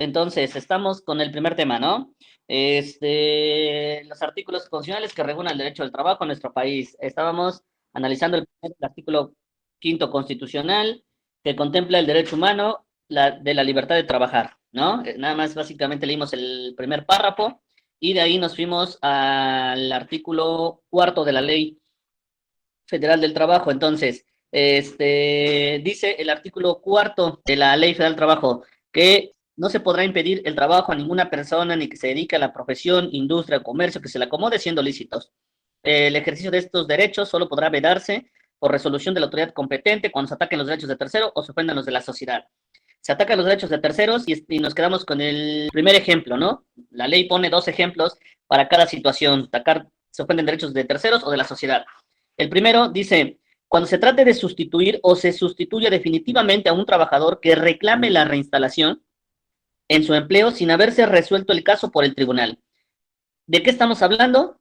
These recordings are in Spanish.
Entonces, estamos con el primer tema, ¿no? Los artículos constitucionales que regulan el derecho del trabajo en nuestro país. Estábamos analizando el artículo quinto constitucional que contempla el derecho humano de la libertad de trabajar, ¿no? Nada más, básicamente leímos el primer párrafo y de ahí nos fuimos al artículo cuarto de la Ley Federal del Trabajo. Entonces, dice el artículo cuarto de la Ley Federal del Trabajo que no se podrá impedir el trabajo a ninguna persona ni que se dedique a la profesión, industria o comercio que se le acomode siendo lícitos. El ejercicio de estos derechos solo podrá vedarse por resolución de la autoridad competente cuando se ataquen los derechos de terceros o se ofendan los de la sociedad. Se atacan los derechos de terceros y nos quedamos con el primer ejemplo, ¿no? La ley pone dos ejemplos para cada situación. Atacar, se ofenden derechos de terceros o de la sociedad. El primero dice, cuando se trate de sustituir o se sustituya definitivamente a un trabajador que reclame la reinstalación en su empleo sin haberse resuelto el caso por el tribunal. ¿De qué estamos hablando?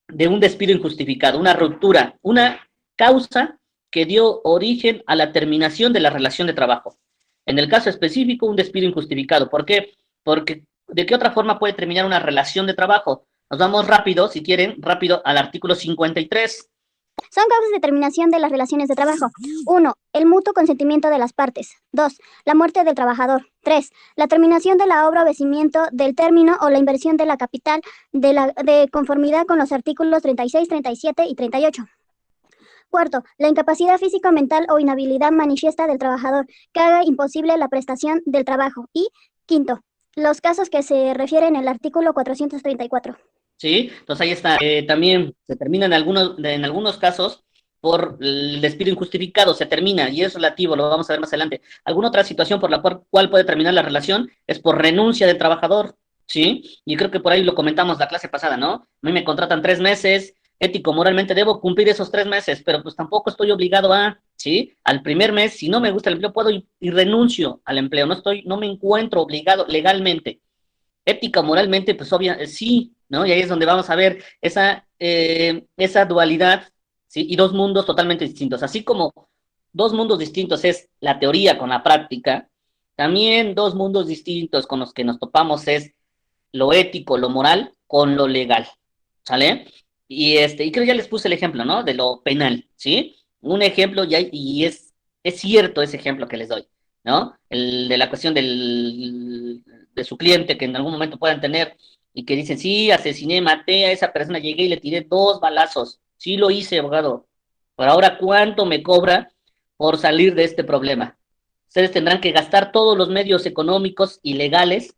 De un despido injustificado, una ruptura, una causa que dio origen a la terminación de la relación de trabajo. En el caso específico, un despido injustificado. ¿Por qué? Porque ¿de qué otra forma puede terminar una relación de trabajo? Nos vamos rápido, si quieren, rápido al artículo 53. Son causas de terminación de las relaciones de trabajo. 1. El mutuo consentimiento de las partes. 2. La muerte del trabajador. 3. La terminación de la obra o vencimiento del término o la inversión de la capital de conformidad con los artículos 36, 37 y 38. Cuarto, la incapacidad física, mental o inhabilidad manifiesta del trabajador que haga imposible la prestación del trabajo. Y quinto, los casos que se refieren al artículo 434. ¿Sí? Entonces ahí está. También se termina en algunos casos por el despido injustificado, se termina, y es relativo, lo vamos a ver más adelante. Alguna otra situación por la cual puede terminar la relación es por renuncia del trabajador, ¿sí? Y creo que por ahí lo comentamos la clase pasada, ¿no? A mí me contratan 3 meses, ético, moralmente debo cumplir esos 3 meses, pero pues tampoco estoy obligado a, ¿sí? Al primer mes, si no me gusta el empleo, puedo y renuncio al empleo, no me encuentro obligado legalmente. Ética, moralmente, pues sí, ¿no? Y ahí es donde vamos a ver esa dualidad, ¿sí? Y dos mundos totalmente distintos. Así como dos mundos distintos es la teoría con la práctica, también dos mundos distintos con los que nos topamos es lo ético, lo moral con lo legal, ¿sale? Y creo ya les puse el ejemplo, ¿no? De lo penal, ¿sí? Un ejemplo es cierto ese ejemplo que les doy, ¿no? El de la cuestión de su cliente que en algún momento puedan tener y que dicen, sí, asesiné, maté a esa persona, llegué y le tiré 2 balazos. Sí lo hice, abogado. Pero ahora, ¿cuánto me cobra por salir de este problema? Ustedes tendrán que gastar todos los medios económicos y legales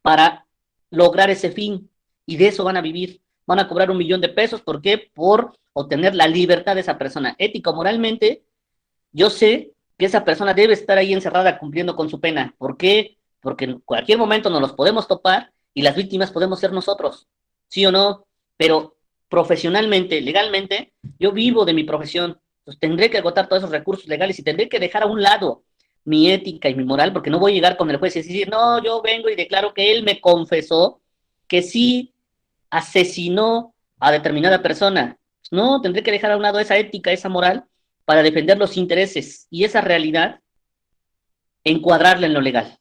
para lograr ese fin y de eso van a vivir. Van a cobrar 1,000,000 de pesos. ¿Por qué? Por obtener la libertad de esa persona. Ética, moralmente, yo sé que esa persona debe estar ahí encerrada cumpliendo con su pena. ¿Por qué? Porque en cualquier momento nos los podemos topar y las víctimas podemos ser nosotros, ¿sí o no? Pero profesionalmente, legalmente, yo vivo de mi profesión, pues tendré que agotar todos esos recursos legales y tendré que dejar a un lado mi ética y mi moral, porque no voy a llegar con el juez y decir, no, yo vengo y declaro que él me confesó que sí asesinó a determinada persona. No, tendré que dejar a un lado esa ética, esa moral, para defender los intereses y esa realidad, encuadrarla en lo legal,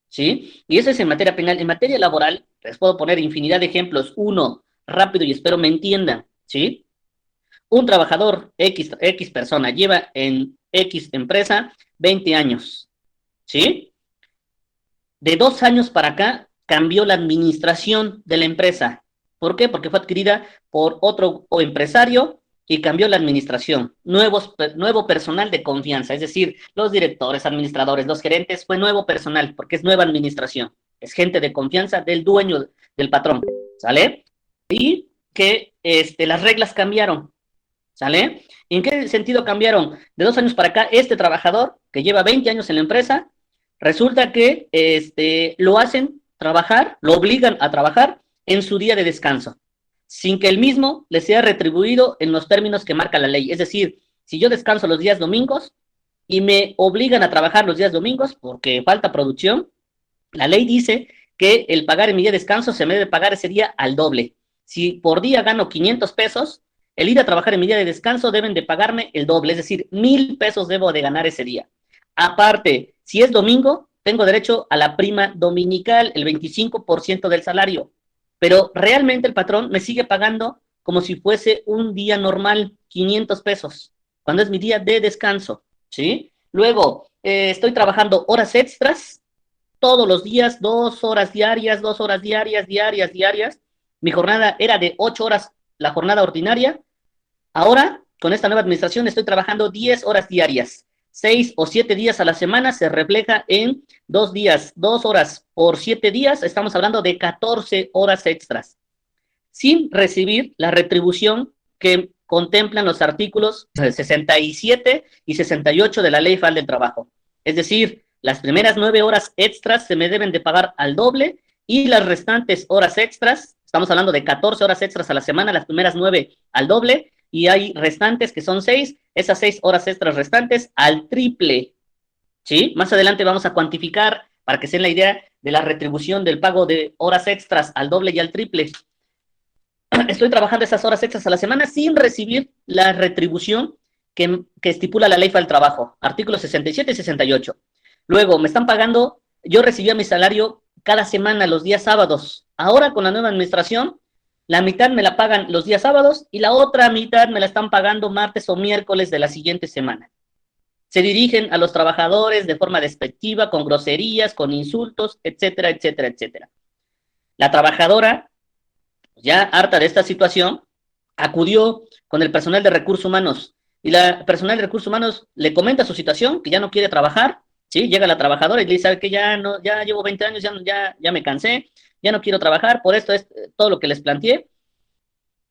¿sí? Y eso es en materia penal. En materia laboral, les puedo poner infinidad de ejemplos. Uno, rápido y espero me entiendan, ¿sí? Un trabajador, X persona, lleva en X empresa 20 años, ¿sí? De 2 años para acá cambió la administración de la empresa. ¿Por qué? Porque fue adquirida por otro empresario y cambió la administración. Nuevo personal de confianza, es decir, los directores, administradores, los gerentes, fue nuevo personal porque es nueva administración. Es gente de confianza del dueño, del patrón, ¿sale? Y que las reglas cambiaron, ¿sale? ¿Y en qué sentido cambiaron? De 2 años para acá, este trabajador que lleva 20 años en la empresa, resulta que lo hacen trabajar, lo obligan a trabajar en su día de descanso, sin que el mismo le sea retribuido en los términos que marca la ley. Es decir, si yo descanso los días domingos y me obligan a trabajar los días domingos porque falta producción, la ley dice que el pagar en mi día de descanso se me debe pagar ese día al doble. Si por día gano 500 pesos, el ir a trabajar en mi día de descanso deben de pagarme el doble, es decir, 1,000 pesos debo de ganar ese día. Aparte, si es domingo, tengo derecho a la prima dominical, el 25% del salario, pero realmente el patrón me sigue pagando como si fuese un día normal, 500 pesos, cuando es mi día de descanso, ¿sí? Luego, estoy trabajando horas extras todos los días, 2 horas diarias, 2 horas diarias. Mi jornada era de 8 horas, la jornada ordinaria. Ahora, con esta nueva administración, estoy trabajando 10 horas diarias. 6 o 7 días a la semana se refleja en 2 días, 2 horas por 7 días. Estamos hablando de 14 horas extras, sin recibir la retribución que contemplan los artículos 67 y 68 de la Ley Federal del Trabajo. Es decir, las primeras 9 horas extras se me deben de pagar al doble y las restantes horas extras, estamos hablando de 14 horas extras a la semana, las primeras 9 al doble, y hay restantes que son 6, esas 6 horas extras restantes al triple, ¿sí? Más adelante vamos a cuantificar para que se den la idea de la retribución del pago de horas extras al doble y al triple. Estoy trabajando esas horas extras a la semana sin recibir la retribución que estipula la Ley Federal del Trabajo, artículos 67 y 68. Luego, me están pagando, yo recibía mi salario cada semana, los días sábados. Ahora, con la nueva administración, la mitad me la pagan los días sábados y la otra mitad me la están pagando martes o miércoles de la siguiente semana. Se dirigen a los trabajadores de forma despectiva, con groserías, con insultos, etcétera, etcétera, etcétera. La trabajadora, ya harta de esta situación, acudió con el personal de recursos humanos y la personal de recursos humanos le comenta su situación, que ya no quiere trabajar, ¿sí? Llega la trabajadora y le dice, ¿sabe qué? Ya llevo 20 años, ya me cansé, ya no quiero trabajar, por esto es todo lo que les planteé.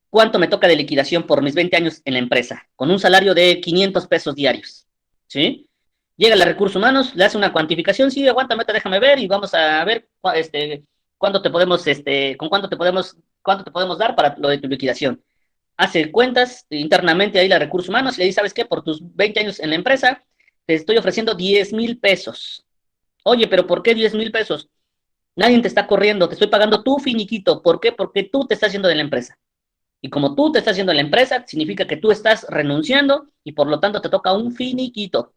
¿Cuánto me toca de liquidación por mis 20 años en la empresa? Con un salario de 500 pesos diarios, ¿sí? Llega a recursos humanos, le hace una cuantificación, sí, aguántame, déjame ver y vamos a ver cuánto te podemos, cuánto te podemos dar para lo de tu liquidación. Hace cuentas internamente ahí la recursos humanos y le dice, ¿sabes qué? Por tus 20 años en la empresa, te estoy ofreciendo 10,000 pesos. Oye, pero ¿por qué 10,000 pesos? Nadie te está corriendo, te estoy pagando tu finiquito. ¿Por qué? Porque tú te estás yendo de la empresa. Y como tú te estás yendo de la empresa, significa que tú estás renunciando y por lo tanto te toca un finiquito.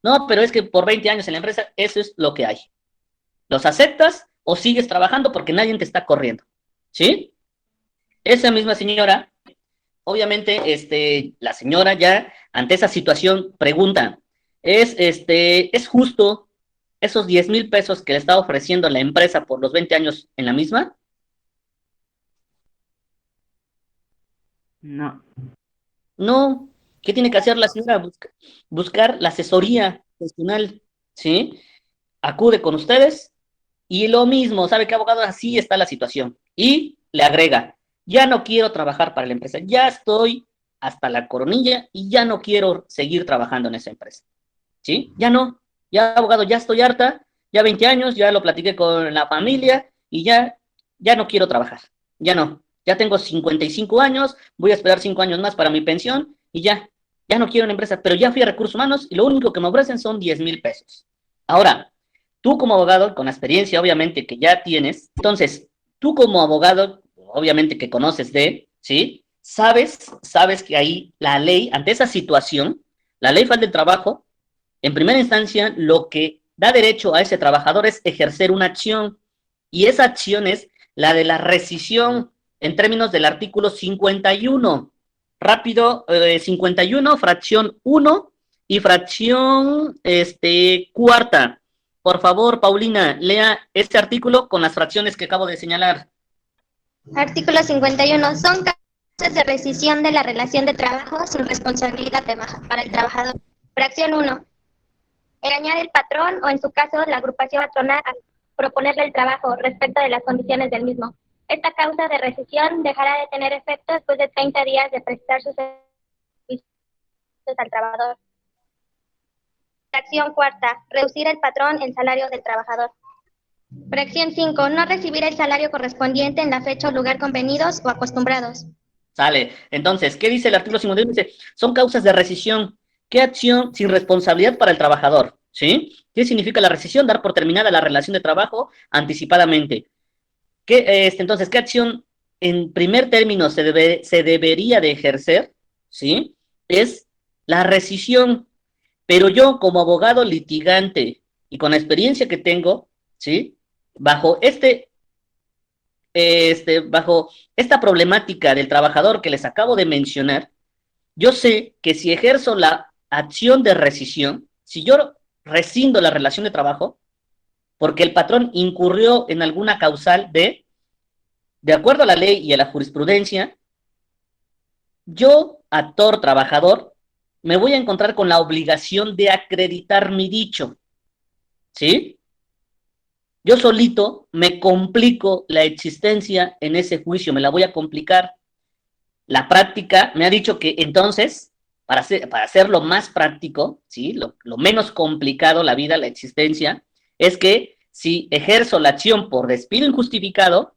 No, pero es que por 20 años en la empresa, eso es lo que hay. ¿Los aceptas o sigues trabajando porque nadie te está corriendo? ¿Sí? Esa misma señora, obviamente, la señora ya ante esa situación pregunta, ¿es justo esos 10,000 pesos que le está ofreciendo la empresa por los 20 años en la misma? No. No. ¿Qué tiene que hacer la señora? Buscar la asesoría profesional, ¿sí? Acude con ustedes y lo mismo, ¿sabe qué, abogado? Así está la situación. Y le agrega, ya no quiero trabajar para la empresa, ya estoy hasta la coronilla y ya no quiero seguir trabajando en esa empresa, ¿sí? Ya no, ya, abogado, ya estoy harta, ya 20 años, ya lo platiqué con la familia y ya no quiero trabajar, ya no. Ya tengo 55 años, voy a esperar 5 años más para mi pensión y ya no quiero una empresa, pero ya fui a recursos humanos y lo único que me ofrecen son 10,000 pesos. Ahora, tú como abogado, con la experiencia obviamente que ya tienes, entonces, tú como abogado, obviamente que conoces ¿sí? Sabes que ahí la ley, ante esa situación, la Ley Federal del Trabajo, en primera instancia, lo que da derecho a ese trabajador es ejercer una acción, y esa acción es la de la rescisión en términos del artículo 51. Rápido, 51, fracción 1 y fracción cuarta. Por favor, Paulina, lea este artículo con las fracciones que acabo de señalar. Artículo 51. Son causas de rescisión de la relación de trabajo sin responsabilidad de baja para el trabajador. Fracción 1. Engañar el patrón o, en su caso, la agrupación patronal al proponerle el trabajo respecto de las condiciones del mismo. Esta causa de rescisión dejará de tener efecto después de 30 días de prestar sus servicios al trabajador. Fracción cuarta. Reducir el patrón el salario del trabajador. Fracción 5. No recibir el salario correspondiente en la fecha o lugar convenidos o acostumbrados. Sale. Entonces, ¿qué dice el artículo 51? Dice, son causas de rescisión. ¿Qué acción sin responsabilidad para el trabajador? ¿Sí? ¿Qué significa la rescisión? Dar por terminada la relación de trabajo anticipadamente. Entonces, ¿qué acción en primer término se debería de ejercer? ¿Sí? Es la rescisión. Pero yo, como abogado litigante, y con la experiencia que tengo, ¿sí? Bajo bajo esta problemática del trabajador que les acabo de mencionar, yo sé que si ejerzo la acción de rescisión, si yo rescindo la relación de trabajo, porque el patrón incurrió en alguna causal de acuerdo a la ley y a la jurisprudencia, yo, actor, trabajador, me voy a encontrar con la obligación de acreditar mi dicho, ¿sí? Yo solito me complico la existencia en ese juicio, me la voy a complicar. La práctica me ha dicho que entonces, para hacerlo más práctico, ¿sí? Lo menos complicado, la vida, la existencia, es que si ejerzo la acción por despido injustificado,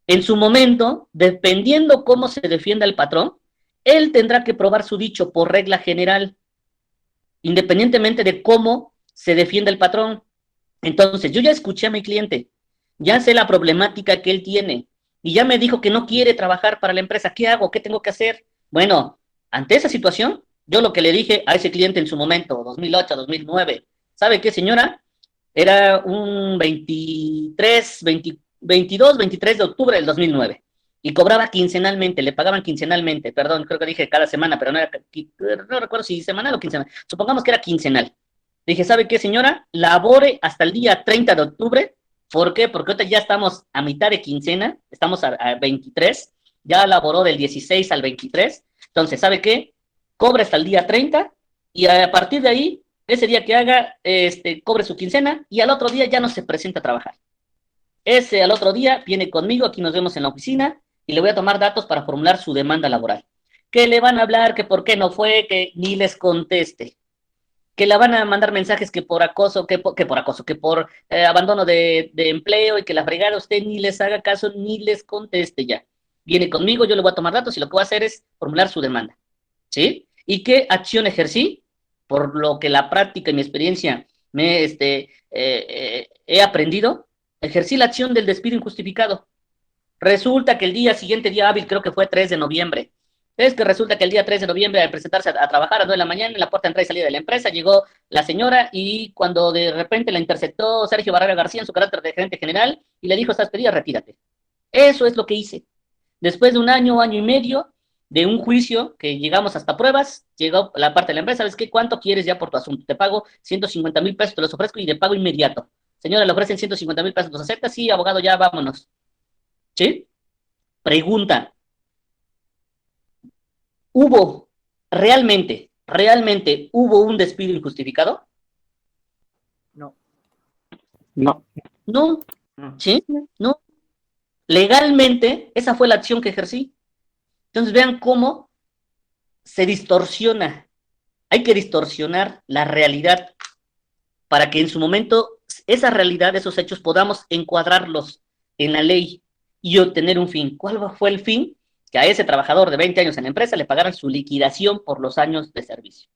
en su momento, dependiendo cómo se defienda el patrón, él tendrá que probar su dicho por regla general, independientemente de cómo se defienda el patrón. Entonces, yo ya escuché a mi cliente, ya sé la problemática que él tiene, y ya me dijo que no quiere trabajar para la empresa. ¿Qué hago? ¿Qué tengo que hacer? Bueno, ante esa situación, yo lo que le dije a ese cliente en su momento, 2008, 2009, ¿sabe qué, señora? Era un 22, 23 de octubre del 2009, y cobraba quincenalmente, le pagaban quincenalmente, perdón, creo que dije cada semana, pero no recuerdo si semanal o quincenal, supongamos que era quincenal. Dije, ¿sabe qué, señora? Labore hasta el día 30 de octubre. ¿Por qué? Porque ahorita ya estamos a mitad de quincena, estamos a 23, ya laboró del 16 al 23. Entonces, ¿sabe qué? Cobre hasta el día 30 y a partir de ahí, ese día que haga, cobre su quincena y al otro día ya no se presenta a trabajar. Ese al otro día viene conmigo, aquí nos vemos en la oficina y le voy a tomar datos para formular su demanda laboral. Que le van a hablar, que por qué no fue, que ni les conteste, que la van a mandar mensajes que por acoso, que por abandono de empleo y que la fregada, usted ni les haga caso ni les conteste ya. Viene conmigo, yo le voy a tomar datos y lo que voy a hacer es formular su demanda, ¿sí? ¿Y qué acción ejercí? Por lo que la práctica y mi experiencia he aprendido, ejercí la acción del despido injustificado. Resulta que el siguiente día hábil, creo que fue 3 de noviembre, es que resulta que el día 3 de noviembre, al presentarse a trabajar a las 9 de la mañana, en la puerta de entrada y salida de la empresa, llegó la señora y cuando de repente la interceptó Sergio Barrera García en su carácter de gerente general y le dijo, estás pedida, retírate. Eso es lo que hice. Después de un año, año y medio, de un juicio que llegamos hasta pruebas, llegó la parte de la empresa, ¿sabes qué? ¿Cuánto quieres ya por tu asunto? Te pago 150,000 pesos, te los ofrezco y de pago inmediato. Señora, le ofrecen 150,000 pesos, ¿los acepta? Sí, abogado, ya vámonos. ¿Sí? Pregunta. ¿Hubo realmente hubo un despido injustificado? No. No. No. ¿Sí? No. Legalmente, esa fue la acción que ejercí. Entonces vean cómo se distorsiona. Hay que distorsionar la realidad para que en su momento esa realidad, esos hechos, podamos encuadrarlos en la ley y obtener un fin. ¿Cuál fue el fin? Que a ese trabajador de 20 años en la empresa le pagaran su liquidación por los años de servicio.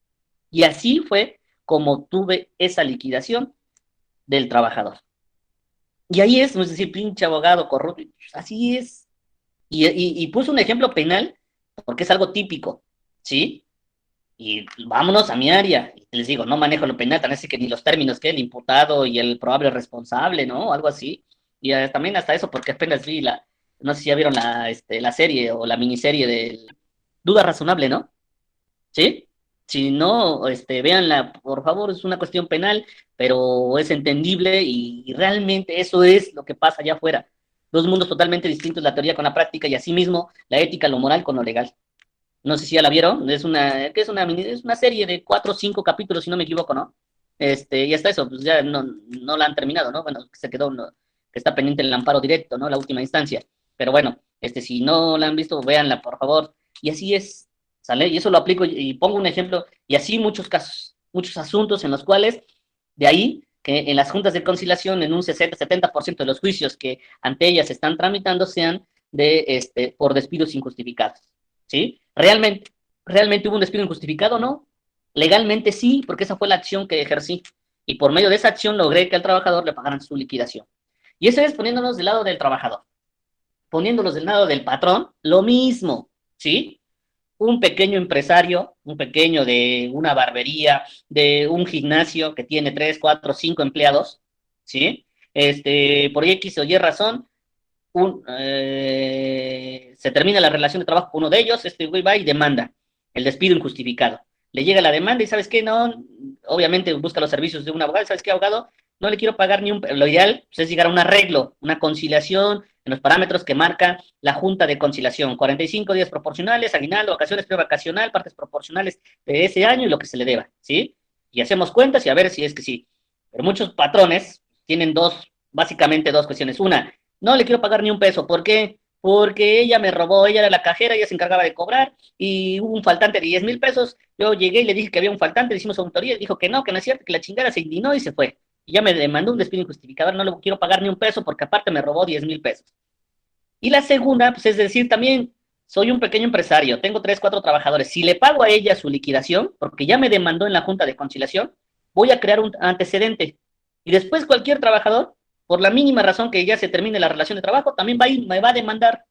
Y así fue como tuve esa liquidación del trabajador. Y ahí es, no es decir, pinche abogado corrupto, así es. Y puso un ejemplo penal porque es algo típico, ¿sí? Y vámonos a mi área. Y les digo, no manejo lo penal, tan así que ni los términos que el imputado y el probable responsable, ¿no? Algo así. Y también hasta eso, porque apenas vi no sé si ya vieron la serie o la miniserie de Duda Razonable, ¿no? ¿Sí? Si no, véanla, por favor, es una cuestión penal, pero es entendible y realmente eso es lo que pasa allá afuera. Dos mundos totalmente distintos, la teoría con la práctica y asimismo la ética, lo moral con lo legal. No sé si ya la vieron, es una serie de 4 o 5 capítulos, si no me equivoco, ¿no? Y hasta eso, pues ya no la han terminado, ¿no? Bueno, se quedó, que está pendiente el amparo directo, ¿no? La última instancia. Pero bueno, si no la han visto, véanla, por favor. Y así es, ¿sale? Y eso lo aplico y pongo un ejemplo, y así muchos casos, muchos asuntos en los cuales, de ahí, que en las juntas de conciliación, en un 60-70% de los juicios que ante ellas se están tramitando sean por despidos injustificados, ¿sí? ¿Realmente hubo un despido injustificado? No. Legalmente sí, porque esa fue la acción que ejercí. Y por medio de esa acción logré que al trabajador le pagaran su liquidación. Y eso es poniéndonos del lado del trabajador. Poniéndonos del lado del patrón, lo mismo, ¿sí? un pequeño empresario, un pequeño de una barbería, de un gimnasio que tiene 3, 4, 5 empleados, ¿sí? Por X o Y razón, se termina la relación de trabajo con uno de ellos, este güey va y demanda el despido injustificado. Le llega la demanda y ¿sabes qué? No, obviamente busca los servicios de un abogado, ¿sabes qué, abogado? No le quiero pagar ni un... Lo ideal pues, es llegar a un arreglo, una conciliación en los parámetros que marca la Junta de Conciliación. 45 días proporcionales, aguinaldo, vacaciones, vacacional, partes proporcionales de ese año y lo que se le deba, ¿sí? Y hacemos cuentas y a ver si es que sí. Pero muchos patrones tienen básicamente dos cuestiones. Una, no le quiero pagar ni un peso. ¿Por qué? Porque ella me robó, ella era la cajera, ella se encargaba de cobrar y hubo un faltante de 10,000 pesos. Yo llegué y le dije que había un faltante, le hicimos auditoría y dijo que no es cierto, que la chingada se indignó y se fue. Y ya me demandó un despido injustificado, no le quiero pagar ni un peso porque aparte me robó 10,000 pesos. Y la segunda, pues es decir, también soy un pequeño empresario, tengo 3, 4 trabajadores. Si le pago a ella su liquidación, porque ya me demandó en la Junta de Conciliación, voy a crear un antecedente. Y después cualquier trabajador, por la mínima razón que ya se termine la relación de trabajo, también me va a demandar.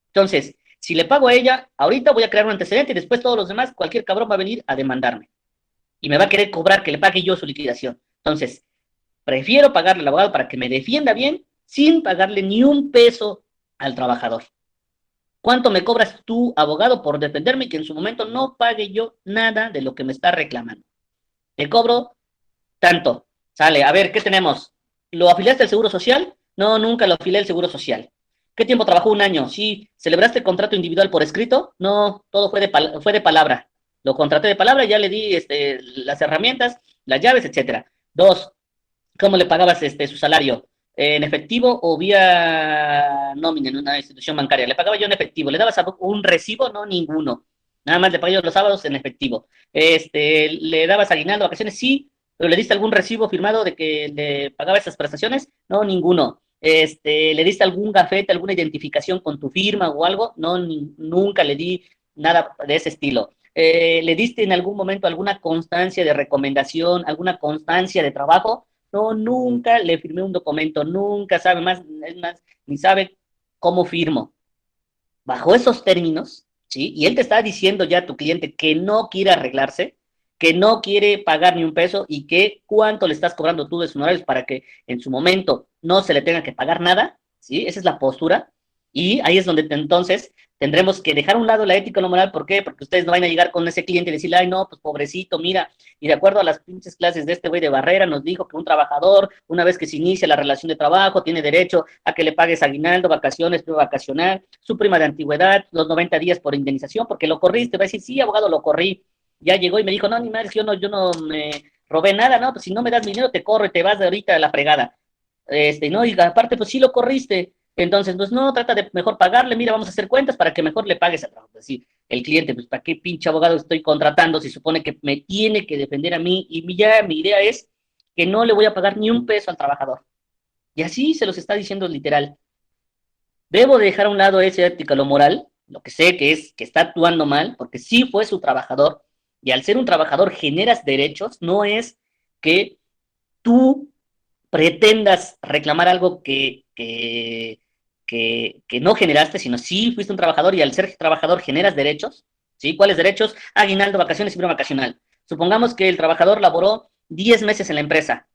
Entonces, si le pago a ella, ahorita voy a crear un antecedente y después todos los demás, cualquier cabrón va a venir a demandarme. Y me va a querer cobrar que le pague yo su liquidación. Entonces, prefiero pagarle al abogado para que me defienda bien sin pagarle ni un peso al trabajador. ¿Cuánto me cobras tú, abogado, por defenderme y que en su momento no pague yo nada de lo que me está reclamando? Te cobro tanto. Sale, a ver, ¿qué tenemos? ¿Lo afiliaste al Seguro Social? No, nunca lo afilié al Seguro Social. ¿Qué tiempo trabajó? 1 año. Sí. ¿Celebraste el contrato individual por escrito? No, todo fue de palabra. Lo contraté de palabra, ya le di las herramientas, las llaves, etcétera. 2, ¿cómo le pagabas su salario? ¿En efectivo o vía nómina en una institución bancaria? Le pagaba yo en efectivo. ¿Le dabas un recibo? No, ninguno. Nada más le pagué yo los sábados en efectivo. ¿Le dabas aguinaldo, vacaciones? Sí, pero ¿le diste algún recibo firmado de que le pagaba esas prestaciones? No, ninguno. ¿Le diste algún gafete, alguna identificación con tu firma o algo? No, nunca le di nada de ese estilo. ¿Le diste en algún momento alguna constancia de recomendación, alguna constancia de trabajo? No, nunca le firmé un documento, nunca sabe más, es más, ni sabe cómo firmo. Bajo esos términos, ¿sí? Y él te está diciendo ya a tu cliente que no quiere arreglarse, que no quiere pagar ni un peso y que cuánto le estás cobrando tú de sus honorarios para que en su momento no se le tenga que pagar nada, ¿sí? Esa es la postura. Y ahí es donde entonces tendremos que dejar a un lado la ética y lo moral. ¿Por qué? Porque ustedes no van a llegar con ese cliente y decirle, ay, no, pues pobrecito, mira, y de acuerdo a las pinches clases de este güey de Barrera, nos dijo que un trabajador, una vez que se inicia la relación de trabajo, tiene derecho a que le pagues aguinaldo, vacaciones, prima vacacional, su prima de antigüedad, los 90 días por indemnización, porque lo corriste. Va a decir, sí, abogado, lo corrí. Ya llegó y me dijo, no, ni madre, yo no me robé nada, no, pues si no me das mi dinero, te corro y te vas de ahorita a la fregada. No, y aparte, pues sí lo corriste. Entonces, pues no, trata de mejor pagarle, mira, vamos a hacer cuentas para que mejor le pagues al trabajo. Pues sí, el cliente, pues ¿para qué pinche abogado estoy contratando si supone que me tiene que defender a mí? Y mi idea es que no le voy a pagar ni un peso al trabajador. Y así se los está diciendo literal. Debo de dejar a un lado ese ética, lo moral, lo que sé que es que está actuando mal, porque sí fue su trabajador, y al ser un trabajador generas derechos, no es que tú pretendas reclamar algo que no generaste, sino sí fuiste un trabajador y al ser trabajador generas derechos, ¿sí? ¿Cuáles derechos? Aguinaldo, vacaciones y prima vacacional. Supongamos que el trabajador laboró 10 meses en la empresa.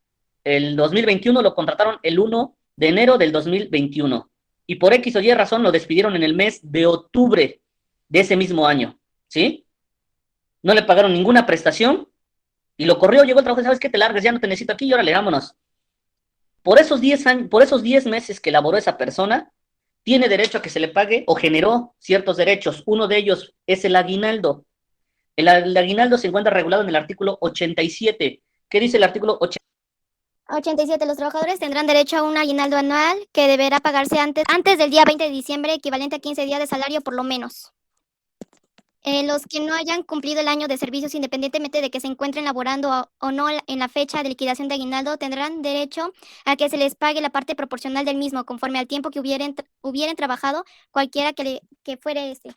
El 2021 lo contrataron el 1 de enero del 2021 y por X o Y razón lo despidieron en el mes de octubre de ese mismo año, ¿sí? No le pagaron ninguna prestación y lo corrió, llegó el trabajo, ¿sabes qué? Te largas, ya no te necesito aquí y órale, vámonos. Por esos 10 años, por esos 10 meses que laboró esa persona, tiene derecho a que se le pague o generó ciertos derechos. Uno de ellos es el aguinaldo. El aguinaldo se encuentra regulado en el artículo 87. ¿Qué dice el artículo 87. Los trabajadores tendrán derecho a un aguinaldo anual que deberá pagarse antes del día 20 de diciembre, equivalente a 15 días de salario por lo menos. Los que no hayan cumplido el año de servicios, independientemente de que se encuentren laborando o no en la fecha de liquidación de aguinaldo, tendrán derecho a que se les pague la parte proporcional del mismo, conforme al tiempo que hubieran trabajado, cualquiera que fuere este.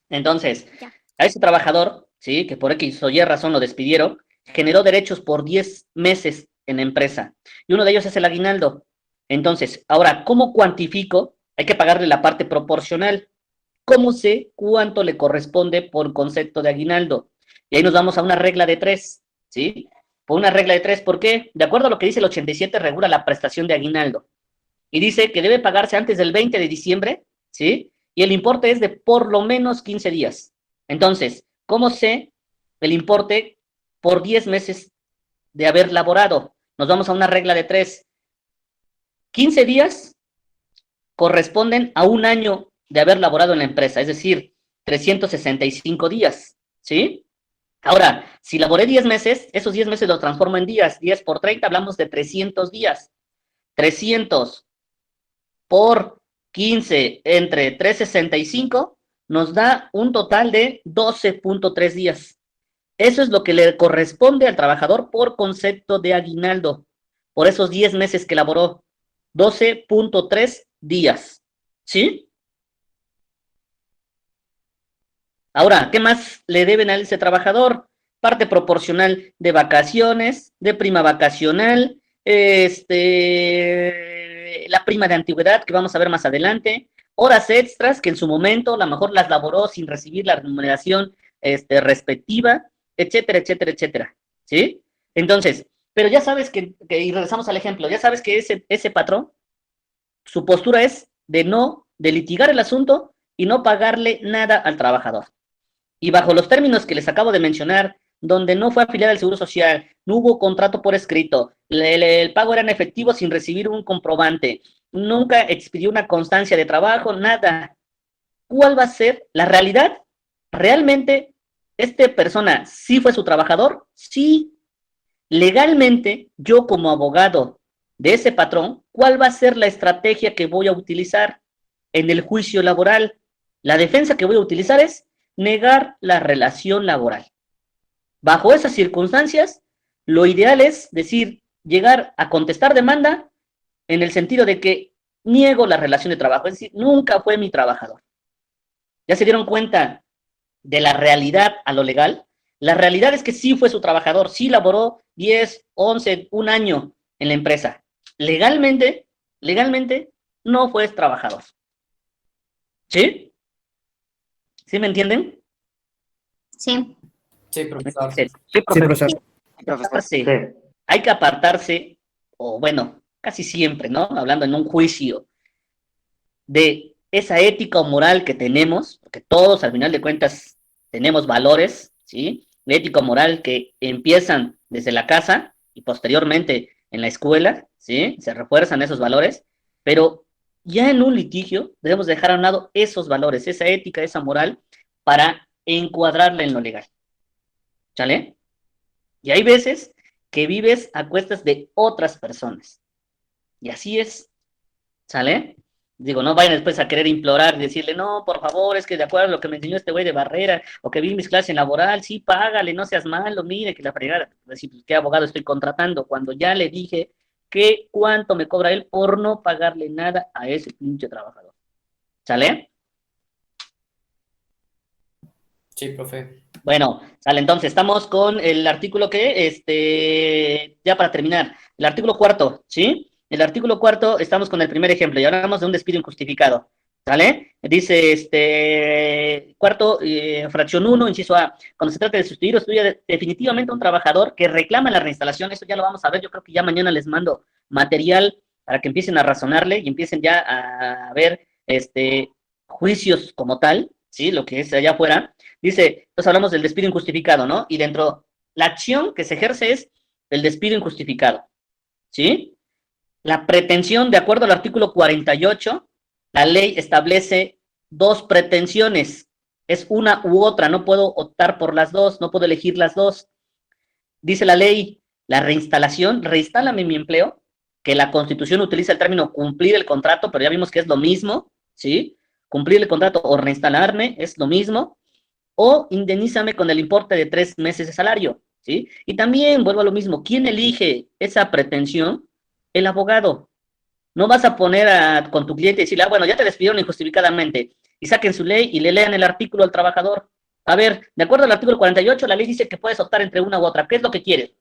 Entonces, Ya. a ese trabajador, ¿sí? Que por X o Y razón lo despidieron, generó derechos por 10 meses en la empresa. Y uno de ellos es el aguinaldo. Entonces, ahora, ¿cómo cuantifico? Hay que pagarle la parte proporcional. ¿Cómo sé cuánto le corresponde por concepto de aguinaldo? Y ahí nos vamos a una regla de 3, ¿sí? Por una regla de 3, ¿por qué? De acuerdo a lo que dice el 87, regula la prestación de aguinaldo. Y dice que debe pagarse antes del 20 de diciembre, ¿sí? Y el importe es de por lo menos 15 días. Entonces, ¿cómo sé el importe por 10 meses de haber laborado? Nos vamos a una regla de 3. 15 días corresponden a un año de haber laborado en la empresa, es decir, 365 días, ¿sí? Ahora, si laboré 10 meses, esos 10 meses los transformo en días. 10 por 30, hablamos de 300 días. 300 por 15 entre 365 nos da un total de 12.3 días. Eso es lo que le corresponde al trabajador por concepto de aguinaldo, por esos 10 meses que laboró. 12.3 días, ¿sí? Ahora, ¿qué más le deben a ese trabajador? Parte proporcional de vacaciones, de prima vacacional, la prima de antigüedad que vamos a ver más adelante, horas extras que en su momento a lo mejor las laboró sin recibir la remuneración respectiva, etcétera, etcétera, etcétera, ¿sí? Entonces, pero ya sabes y regresamos al ejemplo, ya sabes que ese patrón, su postura es de litigar el asunto y no pagarle nada al trabajador. Y bajo los términos que les acabo de mencionar, donde no fue afiliada al Seguro Social, no hubo contrato por escrito, el pago era en efectivo sin recibir un comprobante, nunca expidió una constancia de trabajo, nada. ¿Cuál va a ser la realidad? ¿Realmente esta persona sí fue su trabajador? Sí. Legalmente, yo como abogado de ese patrón, ¿cuál va a ser la estrategia que voy a utilizar en el juicio laboral? La defensa que voy a utilizar es negar la relación laboral. Bajo esas circunstancias, lo ideal es llegar a contestar demanda en el sentido de que niego la relación de trabajo, es decir, nunca fue mi trabajador. ¿Ya se dieron cuenta de la realidad a lo legal? La realidad es que sí fue su trabajador, sí laboró 10, 11, un año en la empresa. Legalmente, no fue trabajador. ¿Sí? ¿Sí me entienden? Sí. Sí, profesor. Sí, Sí, profesor. Sí. Hay que apartarse, o bueno, casi siempre, ¿no? Hablando en un juicio, de esa ética o moral que tenemos, porque todos al final de cuentas tenemos valores, ¿sí? La ética o moral que empiezan desde la casa y posteriormente en la escuela, ¿sí? Se refuerzan esos valores, pero ya en un litigio debemos dejar a un lado esos valores, esa ética, esa moral, para encuadrarla en lo legal. ¿Sale? Y hay veces que vives a cuestas de otras personas. Y así es. ¿Sale? Digo, no vayan después a querer implorar y decirle, no, por favor, es que de acuerdo a lo que me enseñó este güey de Barrera, o que vi mis clases en laboral, sí, págale, no seas malo, mire, que la fregada. Decir, pues, ¿qué abogado estoy contratando? Cuando ya le dije que cuánto me cobra él por no pagarle nada a ese pinche trabajador. ¿Sale? Sí, profe. Bueno, sale, entonces, estamos con el artículo que, ya para terminar, el artículo 4, ¿sí? El artículo 4, estamos con el primer ejemplo, y hablamos de un despido injustificado, ¿sale? Dice, cuarto, fracción 1, inciso A, cuando se trata de sustituir o sustituir definitivamente a un trabajador que reclama la reinstalación, eso ya lo vamos a ver, yo creo que ya mañana les mando material para que empiecen a razonarle y empiecen ya a ver, juicios como tal, ¿sí? Lo que es allá afuera. Dice, entonces hablamos del despido injustificado, ¿no? Y dentro, la acción que se ejerce es el despido injustificado, ¿sí? La pretensión, de acuerdo al artículo 48, la ley establece dos pretensiones, es una u otra, no puedo optar por las dos, no puedo elegir las dos. Dice la ley, la reinstalación, reinstálame mi empleo, que la Constitución utiliza el término cumplir el contrato, pero ya vimos que es lo mismo, ¿sí? Cumplir el contrato o reinstalarme es lo mismo, o indemnízame con el importe de 3 meses de salario, ¿sí? Y también vuelvo a lo mismo, ¿quién elige esa pretensión? El abogado. No vas a poner con tu cliente y decirle, bueno, ya te despidieron injustificadamente, y saquen su ley y le lean el artículo al trabajador. A ver, de acuerdo al artículo 48, la ley dice que puedes optar entre una u otra. ¿Qué es lo que quiere?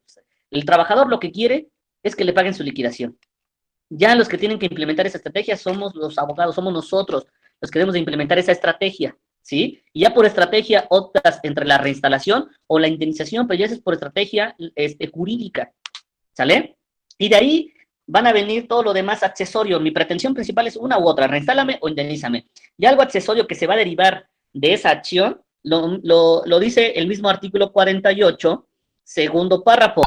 El trabajador lo que quiere es que le paguen su liquidación. Ya los que tienen que implementar esa estrategia somos los abogados, somos nosotros, los que debemos de implementar esa estrategia, ¿sí? Y ya por estrategia optas entre la reinstalación o la indemnización, pero ya es por estrategia jurídica, ¿sale? Y de ahí van a venir todo lo demás accesorio. Mi pretensión principal es una u otra, reinstálame o indemnízame. Y algo accesorio que se va a derivar de esa acción, lo dice el mismo artículo 48, segundo párrafo.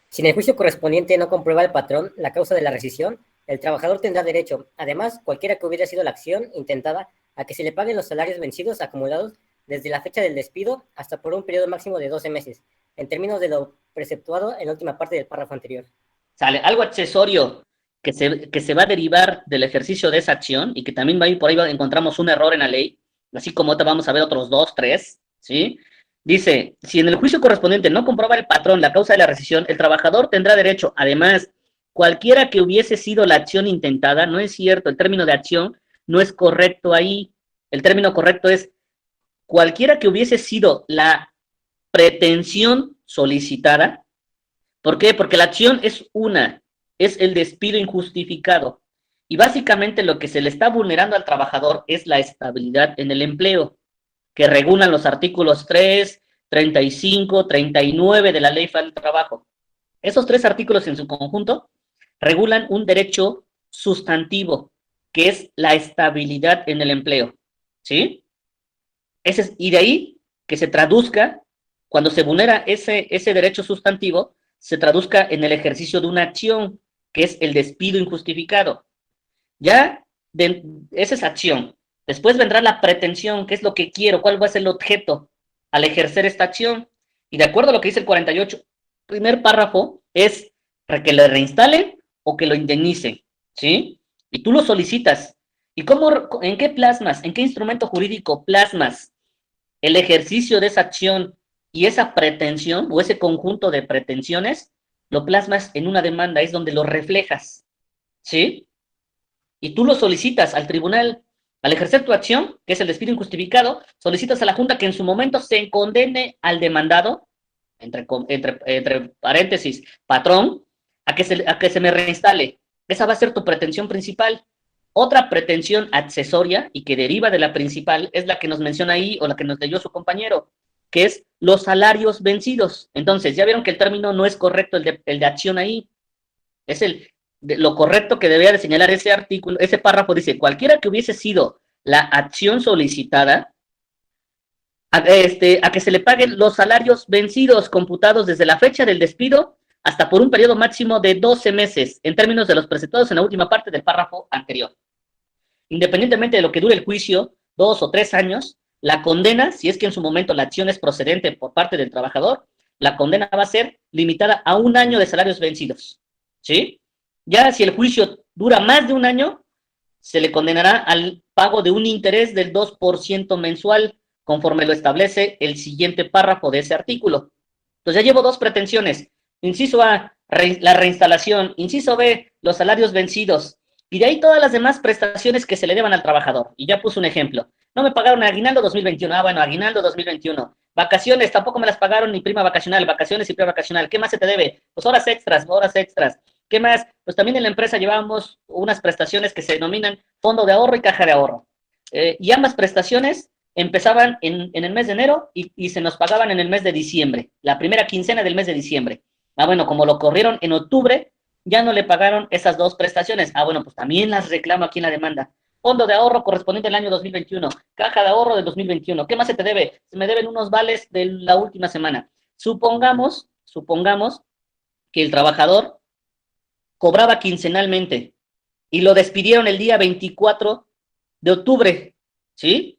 Si en el juicio correspondiente no comprueba el patrón la causa de la rescisión, el trabajador tendrá derecho, además, cualquiera que hubiera sido la acción intentada, a que se le paguen los salarios vencidos acumulados desde la fecha del despido hasta por un periodo máximo de 12 meses, en términos de lo preceptuado en la última parte del párrafo anterior. Sale algo accesorio que se va a derivar del ejercicio de esa acción y que también va a ir por ahí encontramos un error en la ley, así como te vamos a ver otros 2, 3, ¿sí? Dice, si en el juicio correspondiente no comprueba el patrón la causa de la rescisión, el trabajador tendrá derecho, además, cualquiera que hubiese sido la acción intentada, no es cierto, el término de acción no es correcto ahí, el término correcto es cualquiera que hubiese sido la pretensión solicitada. ¿Por qué? Porque la acción es el despido injustificado. Y básicamente lo que se le está vulnerando al trabajador es la estabilidad en el empleo, que regulan los artículos 3, 35, 39 de la Ley Federal del Trabajo. Esos 3 artículos en su conjunto regulan un derecho sustantivo, que es la estabilidad en el empleo, ¿sí? Y de ahí que se traduzca, cuando se vulnera ese derecho sustantivo, se traduzca en el ejercicio de una acción, que es el despido injustificado. Ya, esa es acción. Después vendrá la pretensión, que es lo que quiero, cuál va a ser el objeto al ejercer esta acción. Y de acuerdo a lo que dice el 48, primer párrafo es que le reinstalen o que lo indemnicen, ¿sí? Y tú lo solicitas. ¿Y en qué plasmas, en qué instrumento jurídico plasmas el ejercicio de esa acción y esa pretensión o ese conjunto de pretensiones? Lo plasmas en una demanda, es donde lo reflejas, ¿sí? Y tú lo solicitas al tribunal. Al ejercer tu acción, que es el despido injustificado, solicitas a la Junta que en su momento se condene al demandado, entre paréntesis, patrón, a que se me reinstale. Esa va a ser tu pretensión principal. Otra pretensión accesoria y que deriva de la principal es la que nos menciona ahí o la que nos leyó su compañero, que es los salarios vencidos. Entonces, ya vieron que el término no es correcto, el de acción ahí. Es lo correcto que debería de señalar ese artículo, ese párrafo dice, cualquiera que hubiese sido la acción solicitada, a que se le paguen los salarios vencidos computados desde la fecha del despido hasta por un periodo máximo de 12 meses, en términos de los preceptados en la última parte del párrafo anterior. Independientemente de lo que dure el juicio, 2 o 3 años, la condena, si es que en su momento la acción es procedente por parte del trabajador, la condena va a ser limitada a 1 año de salarios vencidos, ¿sí? Ya si el juicio dura más de 1 año, se le condenará al pago de un interés del 2% mensual, conforme lo establece el siguiente párrafo de ese artículo. Entonces ya llevo 2 pretensiones. Inciso A, la reinstalación. Inciso B, los salarios vencidos. Y de ahí todas las demás prestaciones que se le deban al trabajador. Y ya puse un ejemplo. No me pagaron aguinaldo 2021. Ah, bueno, aguinaldo 2021. Vacaciones, tampoco me las pagaron ni prima vacacional. Vacaciones y prima vacacional. ¿Qué más se te debe? Pues horas extras, horas extras. ¿Qué más? Pues también en la empresa llevábamos unas prestaciones que se denominan fondo de ahorro y caja de ahorro. Y ambas prestaciones empezaban en el mes de enero y se nos pagaban en el mes de diciembre, la primera quincena del mes de diciembre. Ah, bueno, como lo corrieron en octubre, ya no le pagaron esas 2 prestaciones. Ah, bueno, pues también las reclamo aquí en la demanda. Fondo de ahorro correspondiente al año 2021, caja de ahorro del 2021. ¿Qué más se te debe? Se me deben unos vales de la última semana. Supongamos que el trabajador cobraba quincenalmente y lo despidieron el día 24 de octubre, ¿sí?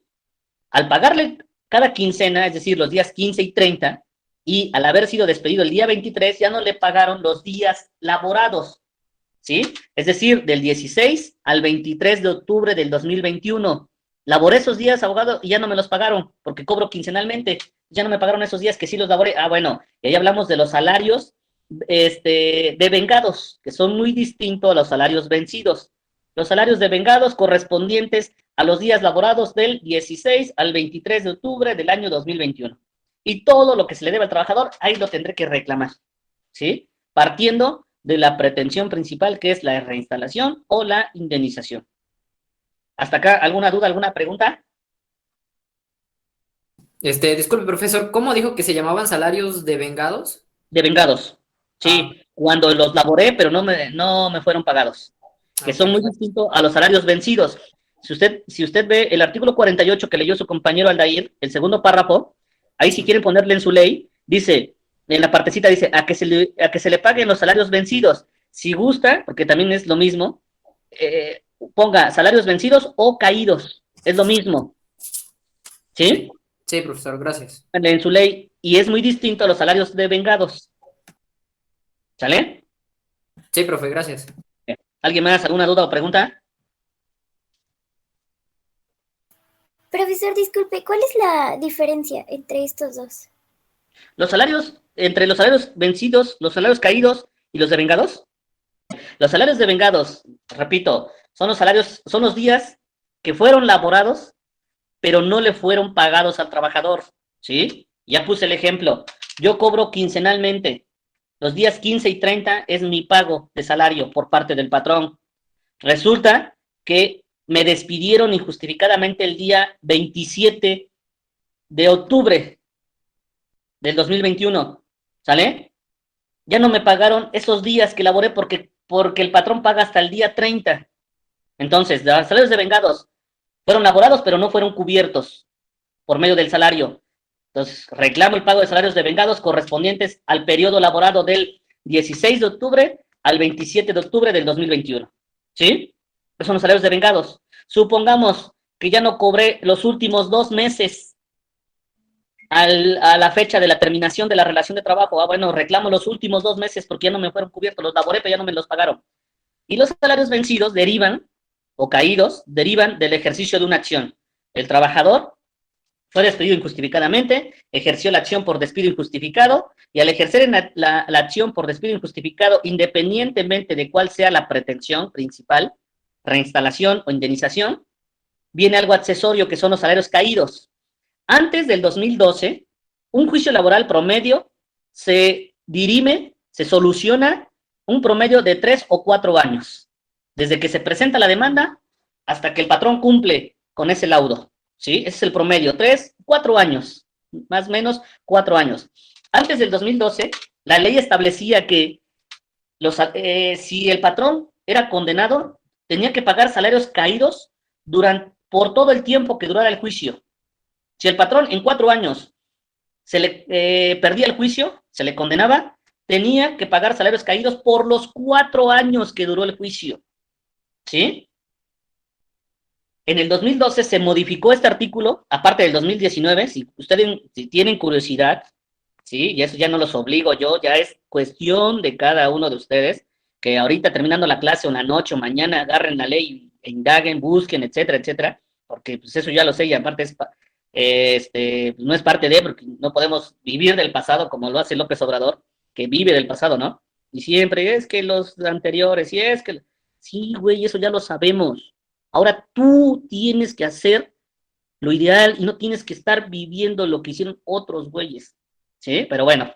Al pagarle cada quincena, es decir, los días 15 y 30, y al haber sido despedido el día 23, ya no le pagaron los días laborados, ¿sí? Es decir, del 16 al 23 de octubre del 2021. Laboré esos días, abogado, y ya no me los pagaron, porque cobro quincenalmente. Ya no me pagaron esos días que sí los laboré. Ah, bueno, y ahí hablamos de los salarios devengados, que son muy distintos a los salarios vencidos. Los salarios devengados correspondientes a los días laborados del 16 al 23 de octubre del año 2021. Y todo lo que se le debe al trabajador, ahí lo tendré que reclamar, ¿sí? Partiendo de la pretensión principal, que es la reinstalación o la indemnización. ¿Hasta acá alguna duda, alguna pregunta? Disculpe, profesor, ¿cómo dijo que se llamaban salarios devengados? Devengados. Sí, Ah, cuando los laboré, pero no me fueron pagados, que ok. son muy distintos a los salarios vencidos. Si usted ve el artículo 48 que leyó su compañero Aldair, el segundo párrafo, ahí si quieren ponerle en su ley, dice, en la partecita dice, a que se le paguen los salarios vencidos. Si gusta, porque también es lo mismo, ponga salarios vencidos o caídos, es lo mismo, Sí, ¿sí? sí, profesor, gracias. En su ley, y es muy distinto a los salarios devengados, ¿sale? Sí, profe, gracias. ¿Alguien más, alguna duda o pregunta? Profesor, disculpe, ¿cuál es la diferencia entre estos dos? Los salarios, entre los salarios vencidos, los salarios caídos y los devengados. Los salarios devengados, repito, son los días que fueron laborados, pero no le fueron pagados al trabajador, ¿sí? Ya puse el ejemplo. Yo cobro quincenalmente. Los días 15 y 30 es mi pago de salario por parte del patrón. Resulta que me despidieron injustificadamente el día 27 de octubre del 2021, ¿sale? Ya no me pagaron esos días que laboré porque el patrón paga hasta el día 30. Entonces, los salarios devengados fueron laborados, pero no fueron cubiertos por medio del salario. Entonces, reclamo el pago de salarios devengados correspondientes al periodo laborado del 16 de octubre al 27 de octubre del 2021. ¿Sí? Esos son los salarios devengados. Supongamos que ya no cobré los últimos 2 meses a la fecha de la terminación de la relación de trabajo. Bueno, reclamo los últimos 2 meses porque ya no me fueron cubiertos, los laboré, pero ya no me los pagaron. Y los salarios vencidos derivan, o caídos, derivan del ejercicio de una acción. El trabajador fue despedido injustificadamente, ejerció la acción por despido injustificado, y al ejercer la acción por despido injustificado, independientemente de cuál sea la pretensión principal, reinstalación o indemnización, viene algo accesorio que son los salarios caídos. Antes del 2012, un juicio laboral promedio se dirime, se soluciona un promedio de 3 o 4 años, desde que se presenta la demanda hasta que el patrón cumple con ese laudo, ¿sí? Ese es el promedio, 3, 4 años, más o menos 4 años. Antes del 2012, la ley establecía que si el patrón era condenado, tenía que pagar salarios caídos por todo el tiempo que durara el juicio. Si el patrón en 4 años se le perdía el juicio, se le condenaba, tenía que pagar salarios caídos por los 4 años que duró el juicio, ¿sí? En el 2012 se modificó este artículo, aparte del 2019, si ustedes tienen curiosidad, ¿sí? Y eso ya no los obligo yo, ya es cuestión de cada uno de ustedes, que ahorita terminando la clase o en la noche o mañana agarren la ley e indaguen, busquen, etcétera, etcétera, porque pues eso ya lo sé y aparte no es parte de, porque no podemos vivir del pasado como lo hace López Obrador, que vive del pasado, ¿no? Y siempre es que los anteriores, y es que... Sí, güey, eso ya lo sabemos. Ahora tú tienes que hacer lo ideal y no tienes que estar viviendo lo que hicieron otros güeyes, ¿sí? Pero bueno,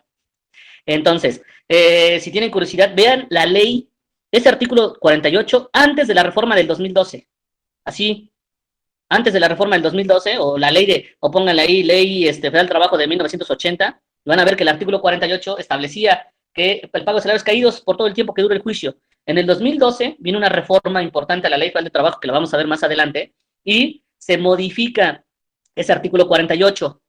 entonces, si tienen curiosidad, vean la ley, ese artículo 48, antes de la reforma del 2012. Así, antes de la reforma del 2012, o la ley o pónganle ahí, ley federal del trabajo de 1980, van a ver que el artículo 48 establecía que el pago de salarios caídos por todo el tiempo que dure el juicio. En el 2012 viene una reforma importante a la ley federal del trabajo, que la vamos a ver más adelante, y se modifica ese artículo 48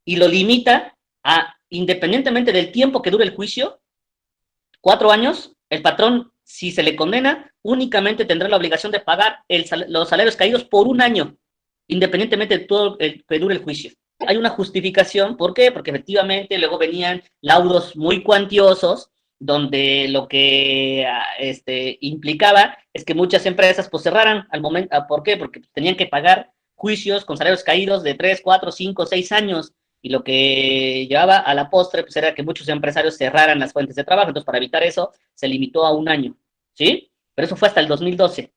y lo limita a, independientemente del tiempo que dure el juicio, 4 años, el patrón, si se le condena, únicamente tendrá la obligación de pagar los salarios caídos por 1 año, independientemente de todo el que dure el juicio. Hay una justificación, ¿por qué? Porque efectivamente luego venían laudos muy cuantiosos, donde lo que implicaba es que muchas empresas pues cerraran al momento. ¿Por qué? Porque tenían que pagar juicios con salarios caídos de 3, 4, 5, 6 años, y lo que llevaba a la postre pues era que muchos empresarios cerraran las fuentes de trabajo. Entonces, para evitar eso, se limitó a 1 año, ¿sí? Pero eso fue hasta el 2012.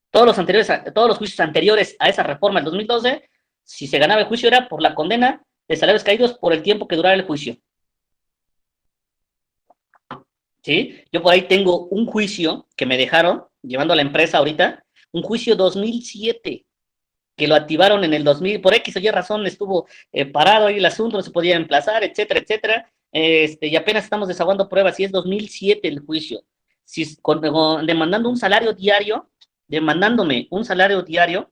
Todos los juicios anteriores a esa reforma del 2012, si se ganaba el juicio era por la condena de salarios caídos por el tiempo que durara el juicio, ¿sí? Yo por ahí tengo un juicio que me dejaron llevando a la empresa ahorita un juicio 2007, que lo activaron en el 2000, por X o Y razón estuvo parado ahí el asunto, no se podía emplazar, etcétera, etcétera, y apenas estamos desaguando pruebas, y es 2007 el juicio. Si, demandando un salario diario, demandándome un salario diario,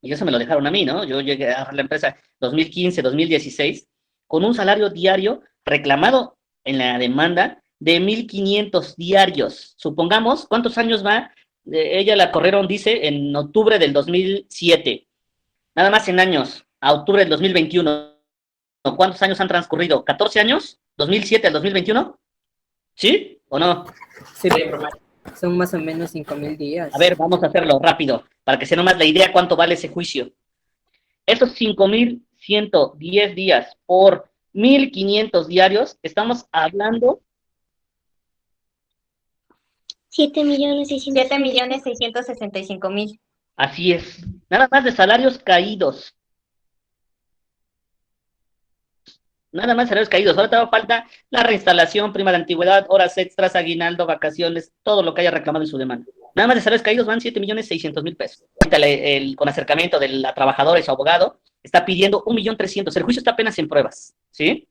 y eso me lo dejaron a mí, ¿no? Yo llegué a la empresa 2015, 2016, con un salario diario reclamado en la demanda de 1,500 diarios. Supongamos, ¿cuántos años va? Ella la corrieron, dice, en octubre del 2007. Nada más en años, a octubre del 2021. ¿Cuántos años han transcurrido? ¿14 años? ¿2007 al 2021? ¿Sí o no? Sí, son más o menos 5,000 días. A ver, vamos a hacerlo rápido, para que sea nomás la idea cuánto vale ese juicio. Esos 5,110 días por 1,500 diarios, estamos hablando 7,665,000. Así es. Nada más de salarios caídos. Nada más de salarios caídos. Ahora te falta la reinstalación, prima de antigüedad, horas extras, aguinaldo, vacaciones, todo lo que haya reclamado en su demanda. Nada más de salarios caídos van 7,600,000 pesos. Ahorita con acercamiento de la trabajadora y su abogado, está pidiendo 1,300,000. El juicio está apenas en pruebas, ¿sí?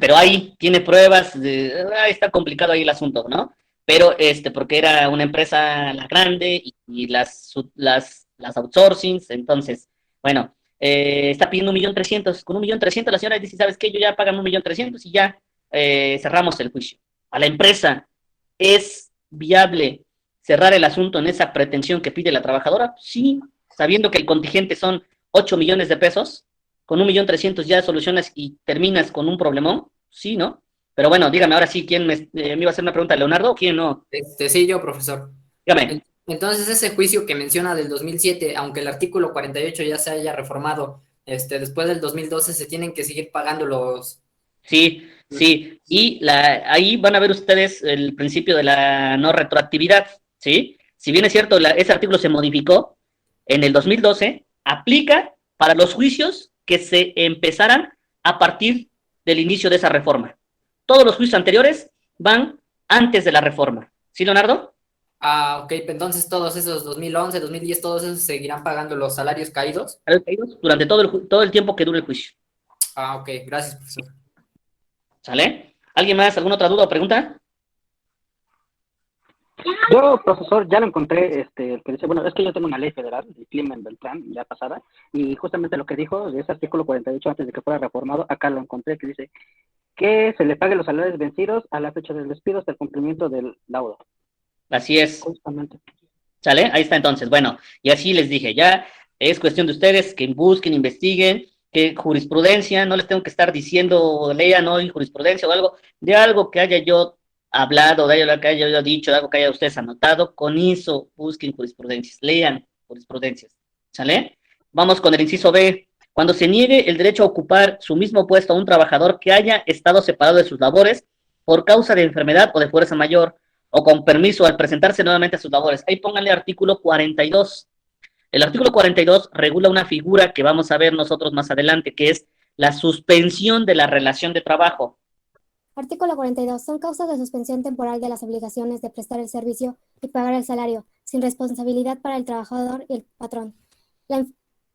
Pero ahí tiene pruebas, está complicado ahí el asunto, ¿no? Pero porque era una empresa la grande y las outsourcings, entonces, bueno, está pidiendo 1,300,000. Con 1,300,000 la señora dice, ¿sabes qué? Yo ya pagan 1,300,000 y ya cerramos el juicio. A la empresa, ¿es viable cerrar el asunto en esa pretensión que pide la trabajadora? Sí, sabiendo que el contingente son 8 millones de pesos, con 1,300,000 ya solucionas y terminas con un problemón, sí, ¿no? Pero bueno, dígame ahora sí, ¿quién me iba a hacer una pregunta? ¿Leonardo o quién no? Sí, yo, profesor. Dígame. Entonces, ese juicio que menciona del 2007, aunque el artículo 48 ya se haya reformado, después del 2012 se tienen que seguir pagando los... Sí, sí, y ahí van a ver ustedes el principio de la no retroactividad, ¿sí? Si bien es cierto, ese artículo se modificó en el 2012, aplica para los juicios que se empezaran a partir del inicio de esa reforma. Todos los juicios anteriores van antes de la reforma. ¿Sí, Leonardo? Ah, ok, entonces todos esos 2011, 2010, todos esos seguirán pagando los salarios caídos. Salarios caídos durante todo el tiempo que dure el juicio. Ah, ok, gracias, profesor. ¿Sale? ¿Alguien más? ¿Alguna otra duda o pregunta? Yo, profesor, ya lo encontré, que dice, bueno, es que yo tengo una ley federal, el Climen Beltrán, ya pasada, y justamente lo que dijo de ese artículo 48 antes de que fuera reformado, acá lo encontré, que dice que se le pague los salarios vencidos a la fecha del despido hasta el cumplimiento del laudo. Así es. Justamente. ¿Sale? Ahí está entonces. Bueno, y así les dije, ya es cuestión de ustedes que busquen, investiguen, que jurisprudencia, no les tengo que estar diciendo, lean hoy jurisprudencia o algo, de algo que haya yo hablado, de algo que haya yo dicho, de algo que haya ustedes anotado, con eso busquen jurisprudencias, lean jurisprudencias. ¿Sale? Vamos con el inciso B. Cuando se niegue el derecho a ocupar su mismo puesto a un trabajador que haya estado separado de sus labores por causa de enfermedad o de fuerza mayor, o con permiso al presentarse nuevamente a sus labores. Ahí pónganle artículo 42. El artículo 42 regula una figura que vamos a ver nosotros más adelante, que es la suspensión de la relación de trabajo. Artículo 42. Son causas de suspensión temporal de las obligaciones de prestar el servicio y pagar el salario, sin responsabilidad para el trabajador y el patrón.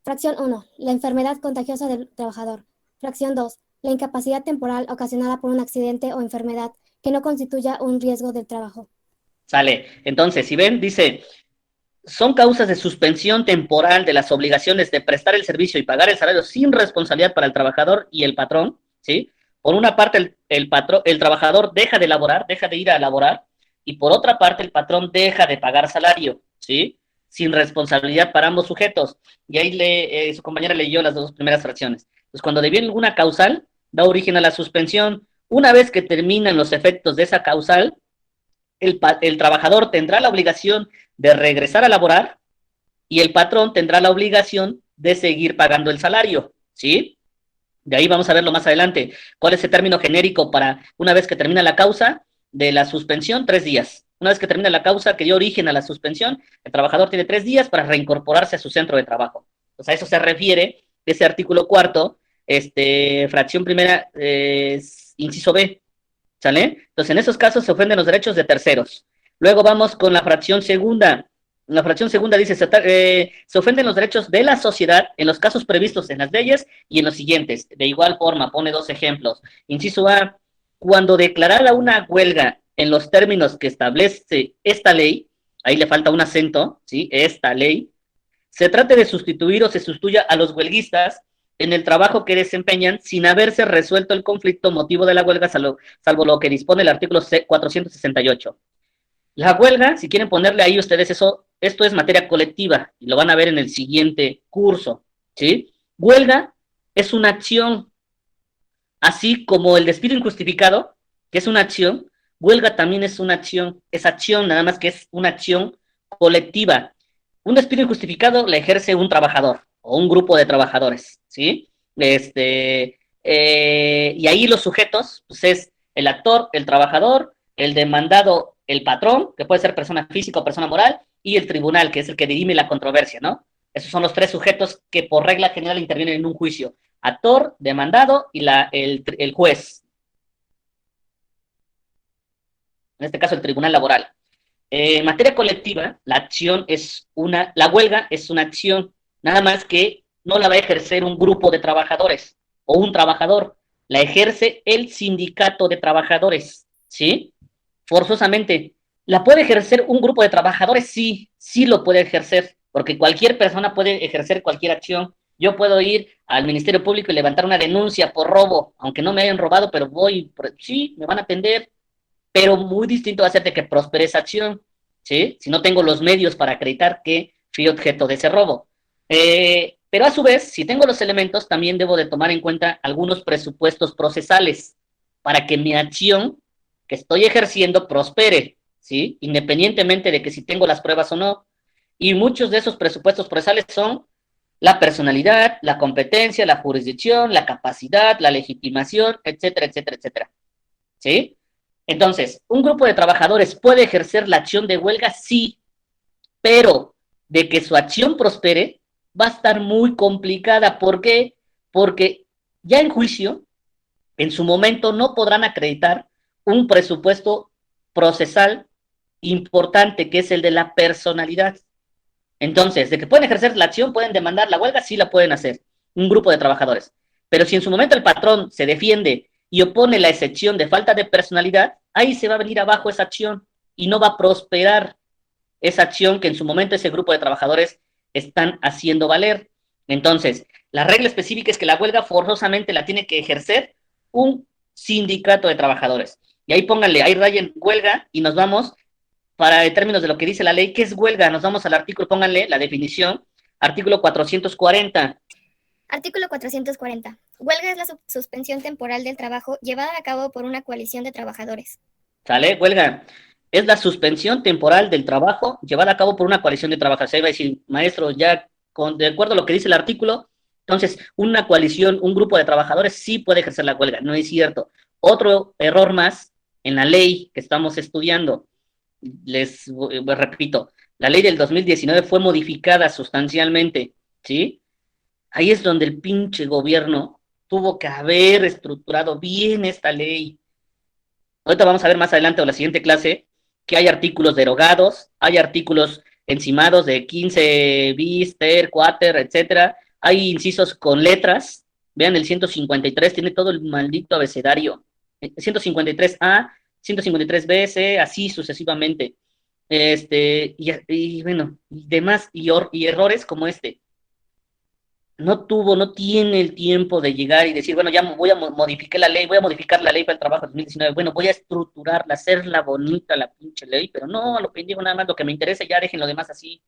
Fracción 1. La enfermedad contagiosa del trabajador. Fracción 2. La incapacidad temporal ocasionada por un accidente o enfermedad que no constituya un riesgo del trabajo. Sale. Entonces, si ven, dice, son causas de suspensión temporal de las obligaciones de prestar el servicio y pagar el salario sin responsabilidad para el trabajador y el patrón, ¿sí? Por una parte, el trabajador deja de laborar, deja de ir a laborar, y por otra parte, el patrón deja de pagar salario, ¿sí? Sin responsabilidad para ambos sujetos. Y ahí su compañera leyó las dos primeras fracciones. Entonces, cuando deviene alguna causal, da origen a la suspensión. Una vez que terminan los efectos de esa causal, el trabajador tendrá la obligación de regresar a laborar y el patrón tendrá la obligación de seguir pagando el salario, ¿sí? De ahí vamos a verlo más adelante. ¿Cuál es el término genérico para una vez que termina la causa de la suspensión? 3 días. Una vez que termina la causa que dio origen a la suspensión, el trabajador tiene 3 días para reincorporarse a su centro de trabajo. Entonces, a eso se refiere ese artículo 4, fracción primera, inciso B, ¿sale? Entonces, en esos casos se ofenden los derechos de terceros. Luego vamos con la fracción segunda. La fracción segunda dice, se ofenden los derechos de la sociedad en los casos previstos en las leyes y en los siguientes. De igual forma, pone 2 ejemplos. Inciso A, cuando declarada una huelga en los términos que establece esta ley, ahí le falta un acento, ¿sí? Esta ley, se trate de sustituir o se sustituya a los huelguistas en el trabajo que desempeñan sin haberse resuelto el conflicto motivo de la huelga, salvo lo que dispone el artículo 468. La huelga, si quieren ponerle ahí ustedes eso, esto es materia colectiva, y lo van a ver en el siguiente curso, ¿sí? Huelga es una acción, así como el despido injustificado, que es una acción, huelga también es una acción, es acción, nada más que es una acción colectiva. Un despido injustificado la ejerce un trabajador, o un grupo de trabajadores, ¿sí? Y ahí los sujetos, pues es el actor, el trabajador, el demandado, el patrón, que puede ser persona física o persona moral, y el tribunal, que es el que dirime la controversia, ¿no? Esos son los 3 sujetos que por regla general intervienen en un juicio: actor, demandado y el juez. En este caso, el tribunal laboral. En materia colectiva, la huelga es una acción, nada más que no la va a ejercer un grupo de trabajadores o un trabajador, la ejerce el sindicato de trabajadores, ¿sí? Forzosamente. ¿La puede ejercer un grupo de trabajadores? Sí, sí lo puede ejercer, porque cualquier persona puede ejercer cualquier acción. Yo puedo ir al Ministerio Público y levantar una denuncia por robo, aunque no me hayan robado, pero sí, me van a atender, pero muy distinto va a ser de que prospere esa acción, ¿sí? Si no tengo los medios para acreditar que fui objeto de ese robo. Pero a su vez, si tengo los elementos, también debo de tomar en cuenta algunos presupuestos procesales para que mi acción que estoy ejerciendo prospere, ¿sí? Independientemente de que si tengo las pruebas o no. Y muchos de esos presupuestos procesales son la personalidad, la competencia, la jurisdicción, la capacidad, la legitimación, etcétera, etcétera, etcétera, ¿sí? Entonces, ¿un grupo de trabajadores puede ejercer la acción de huelga? Sí, pero de que su acción prospere va a estar muy complicada. ¿Por qué? Porque ya en juicio, en su momento, no podrán acreditar un presupuesto procesal importante, que es el de la personalidad. Entonces, de que pueden ejercer la acción, pueden demandar la huelga, sí la pueden hacer, un grupo de trabajadores. Pero si en su momento el patrón se defiende y opone la excepción de falta de personalidad, ahí se va a venir abajo esa acción y no va a prosperar esa acción que en su momento ese grupo de trabajadores están haciendo valer. Entonces, la regla específica es que la huelga forzosamente la tiene que ejercer un sindicato de trabajadores. Y ahí pónganle, ahí rayen huelga y nos vamos para términos de lo que dice la ley. ¿Qué es huelga? Nos vamos al artículo, pónganle la definición, artículo 440. Artículo 440. Huelga es la suspensión temporal del trabajo llevada a cabo por una coalición de trabajadores. ¿Sale? Huelga es la suspensión temporal del trabajo llevada a cabo por una coalición de trabajadores. Ahí va a decir, maestro, ya de acuerdo a lo que dice el artículo, entonces una coalición, un grupo de trabajadores sí puede ejercer la huelga. No es cierto. Otro error más en la ley que estamos estudiando. Les repito, la ley del 2019 fue modificada sustancialmente, ¿sí? Ahí es donde el pinche gobierno tuvo que haber estructurado bien esta ley. Ahorita vamos a ver más adelante o la siguiente clase que hay artículos derogados, hay artículos encimados de 15 bis, ter, quater, etcétera. Hay incisos con letras. Vean el 153, tiene todo el maldito abecedario. 153A, 153B, C, así sucesivamente. Y bueno, y demás, y errores como este. No tiene el tiempo de llegar y decir, bueno, ya voy a modificar la ley, voy a modificar la ley para el trabajo 2019, bueno, voy a estructurarla, hacerla bonita la pinche ley, pero no, a lo pendejo nada más, lo que me interesa, ya dejen lo demás así.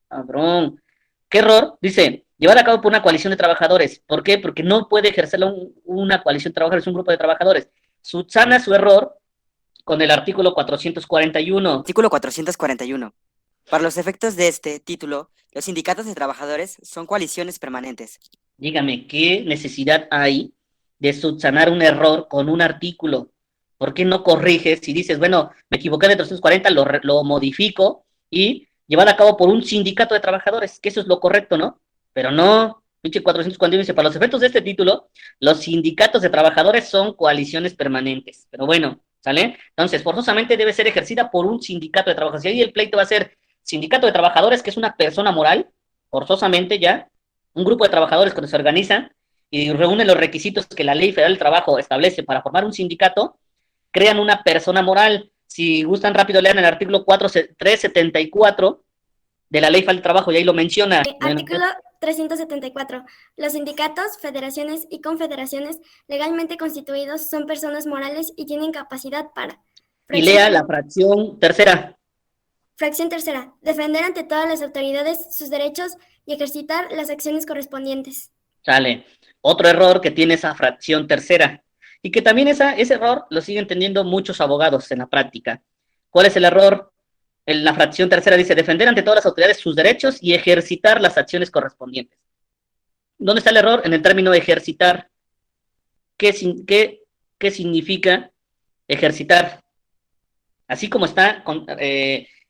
Cabrón. ¿Qué error? Dice, llevar a cabo por una coalición de trabajadores. ¿Por qué? Porque no puede ejercerla una coalición de trabajadores, un grupo de trabajadores. Subsana su error con el artículo 441. Artículo 441. Para los efectos de este título, los sindicatos de trabajadores son coaliciones permanentes. Dígame, ¿qué necesidad hay de subsanar un error con un artículo? ¿Por qué no corriges y dices, bueno, me equivoqué de 340, lo modifico y llevar a cabo por un sindicato de trabajadores? Que eso es lo correcto, ¿no? Pero no, pinche 441 dice, para los efectos de este título, los sindicatos de trabajadores son coaliciones permanentes. Pero bueno, ¿sale? Entonces, forzosamente debe ser ejercida por un sindicato de trabajadores. Y ahí el pleito va a ser, sindicato de trabajadores, que es una persona moral, forzosamente ya, un grupo de trabajadores que se organizan y reúnen los requisitos que la Ley Federal del Trabajo establece para formar un sindicato, crean una persona moral. Si gustan rápido, lean el artículo 374 de la Ley Federal del Trabajo, y ahí lo menciona. Artículo 374. Los sindicatos, federaciones y confederaciones legalmente constituidos son personas morales y tienen capacidad para... Y lea la fracción tercera. Fracción tercera. Defender ante todas las autoridades sus derechos y ejercitar las acciones correspondientes. Sale. Otro error que tiene esa fracción tercera. Y que también ese error lo siguen teniendo muchos abogados en la práctica. ¿Cuál es el error? En la fracción tercera dice, defender ante todas las autoridades sus derechos y ejercitar las acciones correspondientes. ¿Dónde está el error? En el término ejercitar. ¿Qué significa ejercitar? Así como está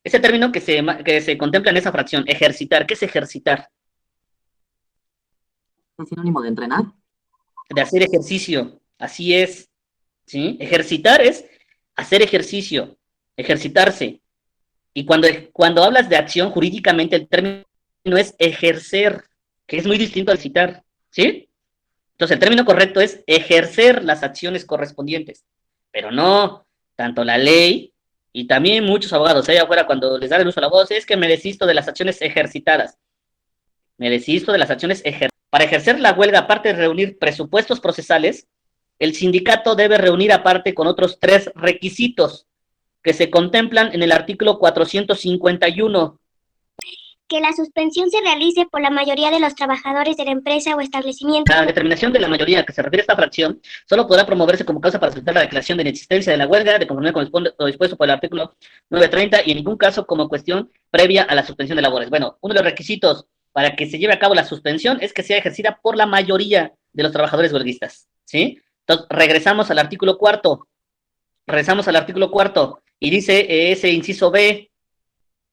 ese término que se contempla en esa fracción, ejercitar. ¿Qué es ejercitar? ¿Es sinónimo de entrenar? De hacer ejercicio. Así es. ¿Sí? Ejercitar es hacer ejercicio, ejercitarse. Y cuando hablas de acción, jurídicamente el término es ejercer, que es muy distinto al citar, ¿sí? Entonces el término correcto es ejercer las acciones correspondientes. Pero no, tanto la ley y también muchos abogados allá afuera cuando les dan el uso a la voz, es que me desisto de las acciones ejercitadas. Me desisto de las acciones ejercitadas. Para ejercer la huelga, aparte de reunir presupuestos procesales, el sindicato debe reunir aparte con otros 3 requisitos que se contemplan en el artículo 451. Que la suspensión se realice por la mayoría de los trabajadores de la empresa o establecimiento. La determinación de la mayoría que se refiere a esta fracción solo podrá promoverse como causa para solicitar la declaración de inexistencia de la huelga de conformidad con lo dispuesto por el artículo 930 y en ningún caso como cuestión previa a la suspensión de labores. Bueno, uno de los requisitos para que se lleve a cabo la suspensión es que sea ejercida por la mayoría de los trabajadores huelguistas, ¿sí? Entonces, regresamos al artículo 4. Y dice ese inciso B,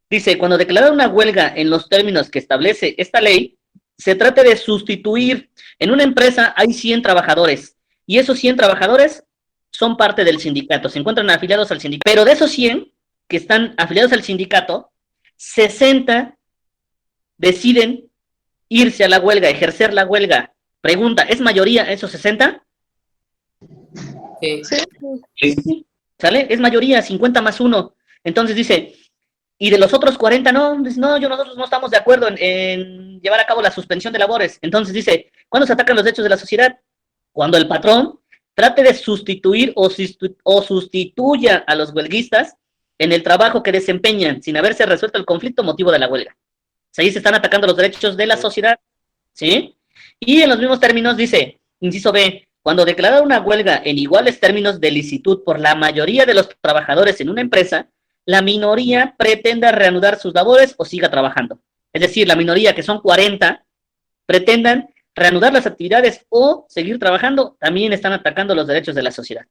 dice, cuando declarar una huelga en los términos que establece esta ley, se trata de sustituir, en una empresa hay 100 trabajadores, y esos 100 trabajadores son parte del sindicato, se encuentran afiliados al sindicato, pero de esos 100 que están afiliados al sindicato, 60 deciden irse a la huelga, ejercer la huelga. Pregunta, ¿es mayoría esos 60? Sí. ¿Sale? Es mayoría, 50 más 1. Entonces dice, y de los otros 40, nosotros no estamos de acuerdo en llevar a cabo la suspensión de labores. Entonces dice, ¿cuándo se atacan los derechos de la sociedad? Cuando el patrón trate de sustituir o sustituya a los huelguistas en el trabajo que desempeñan, sin haberse resuelto el conflicto motivo de la huelga. O sea, ahí se están atacando los derechos de la sociedad, ¿sí? Y en los mismos términos dice, inciso B, cuando declarar una huelga en iguales términos de licitud por la mayoría de los trabajadores en una empresa, la minoría pretenda reanudar sus labores o siga trabajando. Es decir, la minoría, que son 40, pretendan reanudar las actividades o seguir trabajando, también están atacando los derechos de la sociedad.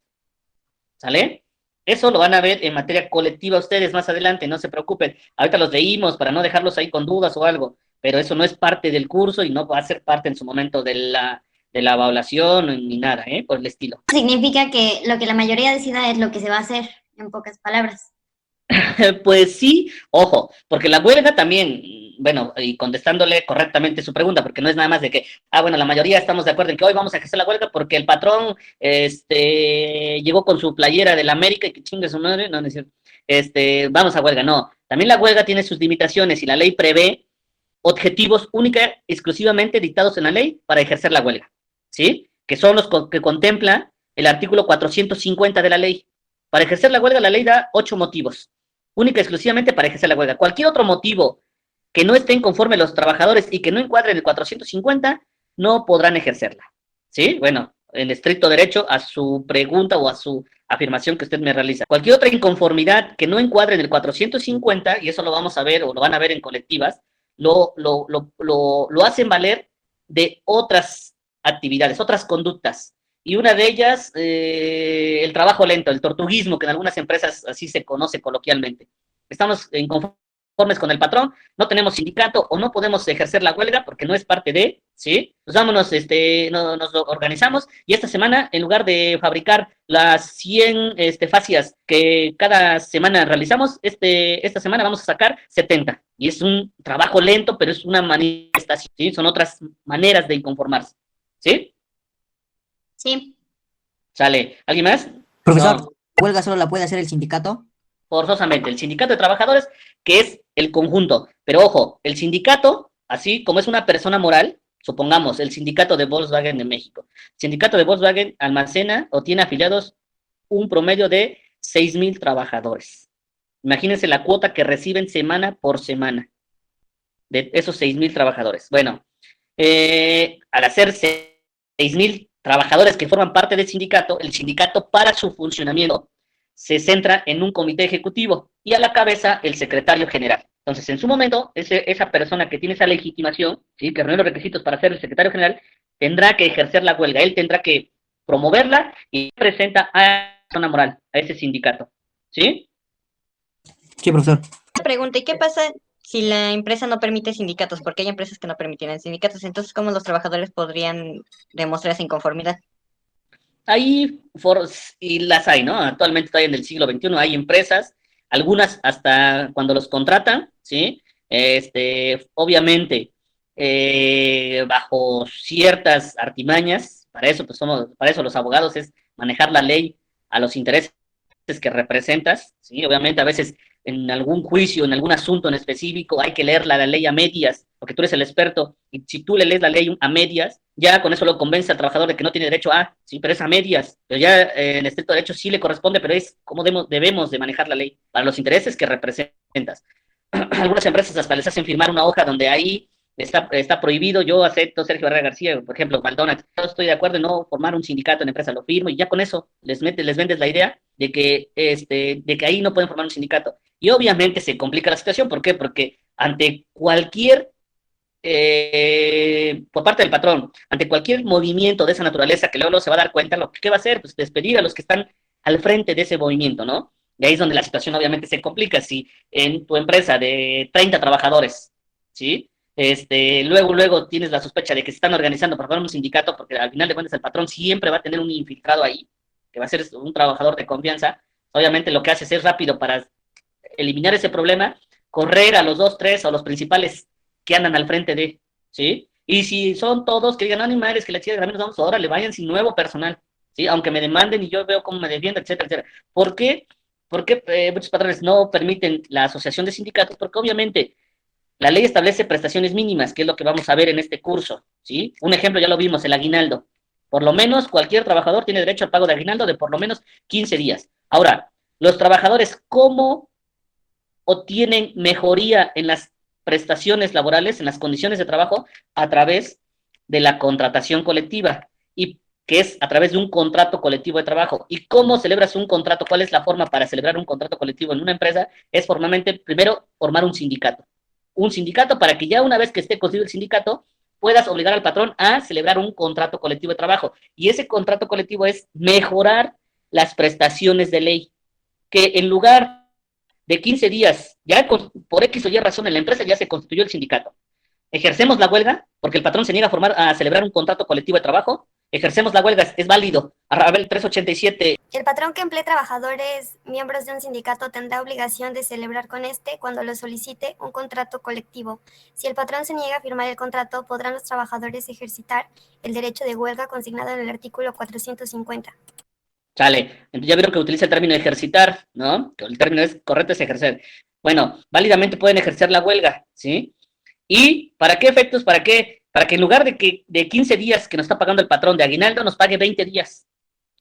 ¿Sale? Eso lo van a ver en materia colectiva ustedes más adelante, no se preocupen. Ahorita los leímos para no dejarlos ahí con dudas o algo, pero eso no es parte del curso y no va a ser parte en su momento de la evaluación ni nada, por el estilo. Significa que lo que la mayoría decida es lo que se va a hacer, en pocas palabras. Pues sí, ojo, porque la huelga también, bueno, y contestándole correctamente su pregunta, porque no es nada más de que, bueno, la mayoría estamos de acuerdo en que hoy vamos a ejercer la huelga porque el patrón llegó con su playera del América y que chingue su madre, no es cierto, vamos a huelga, no. También la huelga tiene sus limitaciones y la ley prevé objetivos única exclusivamente dictados en la ley para ejercer la huelga, ¿sí? Que son los que contempla el artículo 450 de la ley. Para ejercer la huelga, la ley da 8 motivos, única y exclusivamente para ejercer la huelga. Cualquier otro motivo que no estén conforme los trabajadores y que no encuadren el 450, no podrán ejercerla, ¿sí? Bueno, en estricto derecho a su pregunta o a su afirmación que usted me realiza. Cualquier otra inconformidad que no encuadre en el 450, y eso lo vamos a ver o lo van a ver en colectivas, lo hacen valer de otras actividades, otras conductas. Y una de ellas, el trabajo lento, el tortuguismo, que en algunas empresas así se conoce coloquialmente. Estamos en conformes con el patrón, no tenemos sindicato o no podemos ejercer la huelga porque no es parte de, ¿sí? Pues vámonos, nos organizamos y esta semana, en lugar de fabricar las 100 fascias que cada semana realizamos, esta semana vamos a sacar 70. Y es un trabajo lento, pero es una manifestación, ¿sí? Son otras maneras de inconformarse, ¿sí? Sí. Sale. ¿Alguien más? Profesor, No. ¿la huelga solo la puede hacer el sindicato? Forzosamente, el sindicato de trabajadores, que es el conjunto. Pero ojo, el sindicato, así como es una persona moral, supongamos, el sindicato de Volkswagen de México. El sindicato de Volkswagen almacena o tiene afiliados un promedio de 6,000 trabajadores. Imagínense la cuota que reciben semana por semana de esos 6,000 trabajadores. Bueno, al hacer 6,000 trabajadores que forman parte del sindicato, el sindicato para su funcionamiento se centra en un comité ejecutivo y a la cabeza el secretario general. Entonces, en su momento, esa persona que tiene esa legitimación, ¿sí?, que reúne los requisitos para ser el secretario general, tendrá que ejercer la huelga. Él tendrá que promoverla y presenta a la persona moral, a ese sindicato. ¿Sí? Sí, profesor. Una pregunta, ¿y qué pasa si la empresa no permite sindicatos? Porque hay empresas que no permiten sindicatos. Entonces, ¿cómo los trabajadores podrían demostrar esa inconformidad? Ahí, y las hay, ¿no? Actualmente todavía en el siglo XXI hay empresas, algunas hasta cuando los contratan, ¿sí? Obviamente, bajo ciertas artimañas, para eso los abogados es manejar la ley a los intereses que representas, ¿sí? Obviamente a veces en algún juicio, en algún asunto en específico, hay que leer la ley a medias, porque tú eres el experto, y si tú le lees la ley a medias, ya con eso lo convence al trabajador de que no tiene derecho a, sí, pero es a medias, pero ya en estricto derecho sí le corresponde, pero es como debemos de manejar la ley para los intereses que representas. Algunas empresas hasta les hacen firmar una hoja donde ahí está prohibido. Yo acepto, Sergio Barrera García, por ejemplo, McDonald's, yo estoy de acuerdo en no formar un sindicato en empresa, lo firmo y ya con eso les vendes la idea de que ahí no pueden formar un sindicato. Y obviamente se complica la situación, ¿por qué? Porque ante cualquier, por parte del patrón, ante cualquier movimiento de esa naturaleza que luego se va a dar cuenta, ¿qué va a hacer? Pues despedir a los que están al frente de ese movimiento, ¿no? Y ahí es donde la situación obviamente se complica. Si en tu empresa de 30 trabajadores, ¿sí?, luego tienes la sospecha de que se están organizando para formar un sindicato, porque al final de cuentas el patrón siempre va a tener un infiltrado ahí, que va a ser un trabajador de confianza. Obviamente lo que haces es rápido para eliminar ese problema, correr a los 2, 3 o los principales que andan al frente de, ¿sí? Y si son todos que digan, no, ni madres, que la chica de menos vamos, ahora le vayan sin nuevo personal, ¿sí? Aunque me demanden y yo veo cómo me defiendo, etcétera, etcétera. ¿Por qué? Porque muchos patrones no permiten la asociación de sindicatos, porque obviamente la ley establece prestaciones mínimas, que es lo que vamos a ver en este curso, ¿sí? Un ejemplo ya lo vimos, el aguinaldo. Por lo menos cualquier trabajador tiene derecho al pago de aguinaldo de por lo menos 15 días. Ahora, los trabajadores, ¿cómo obtienen mejoría en las prestaciones laborales, en las condiciones de trabajo? A través de la contratación colectiva, y que es a través de un contrato colectivo de trabajo. ¿Y cómo celebras un contrato? ¿Cuál es la forma para celebrar un contrato colectivo en una empresa? Es formalmente, primero, formar un sindicato. Un sindicato para que ya una vez que esté constituido el sindicato, puedas obligar al patrón a celebrar un contrato colectivo de trabajo. Y ese contrato colectivo es mejorar las prestaciones de ley, que en lugar de 15 días, ya por X o Y razón en la empresa ya se constituyó el sindicato. Ejercemos la huelga, porque el patrón se niega a celebrar un contrato colectivo de trabajo. Ejercemos la huelga, es válido. A ver, 387. El patrón que emplee trabajadores miembros de un sindicato tendrá obligación de celebrar con este, cuando lo solicite, un contrato colectivo. Si el patrón se niega a firmar el contrato, podrán los trabajadores ejercitar el derecho de huelga consignado en el artículo 450. Sale. Entonces ya vieron que utiliza el término ejercitar, ¿no? Que el término correcto es ejercer. Bueno, válidamente pueden ejercer la huelga, ¿sí? ¿Y para qué efectos? ¿Para qué? Para que en lugar de 15 días que nos está pagando el patrón de aguinaldo, nos pague 20 días,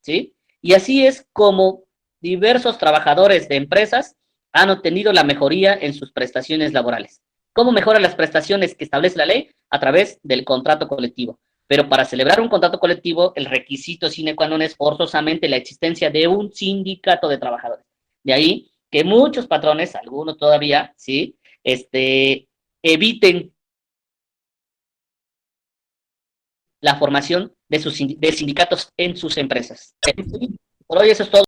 ¿sí? Y así es como diversos trabajadores de empresas han obtenido la mejoría en sus prestaciones laborales. ¿Cómo mejoran las prestaciones que establece la ley? A través del contrato colectivo. Pero para celebrar un contrato colectivo, el requisito sine qua non es forzosamente la existencia de un sindicato de trabajadores. De ahí que muchos patrones, algunos todavía, ¿sí?, eviten la formación de sindicatos en sus empresas. Por hoy eso es todo.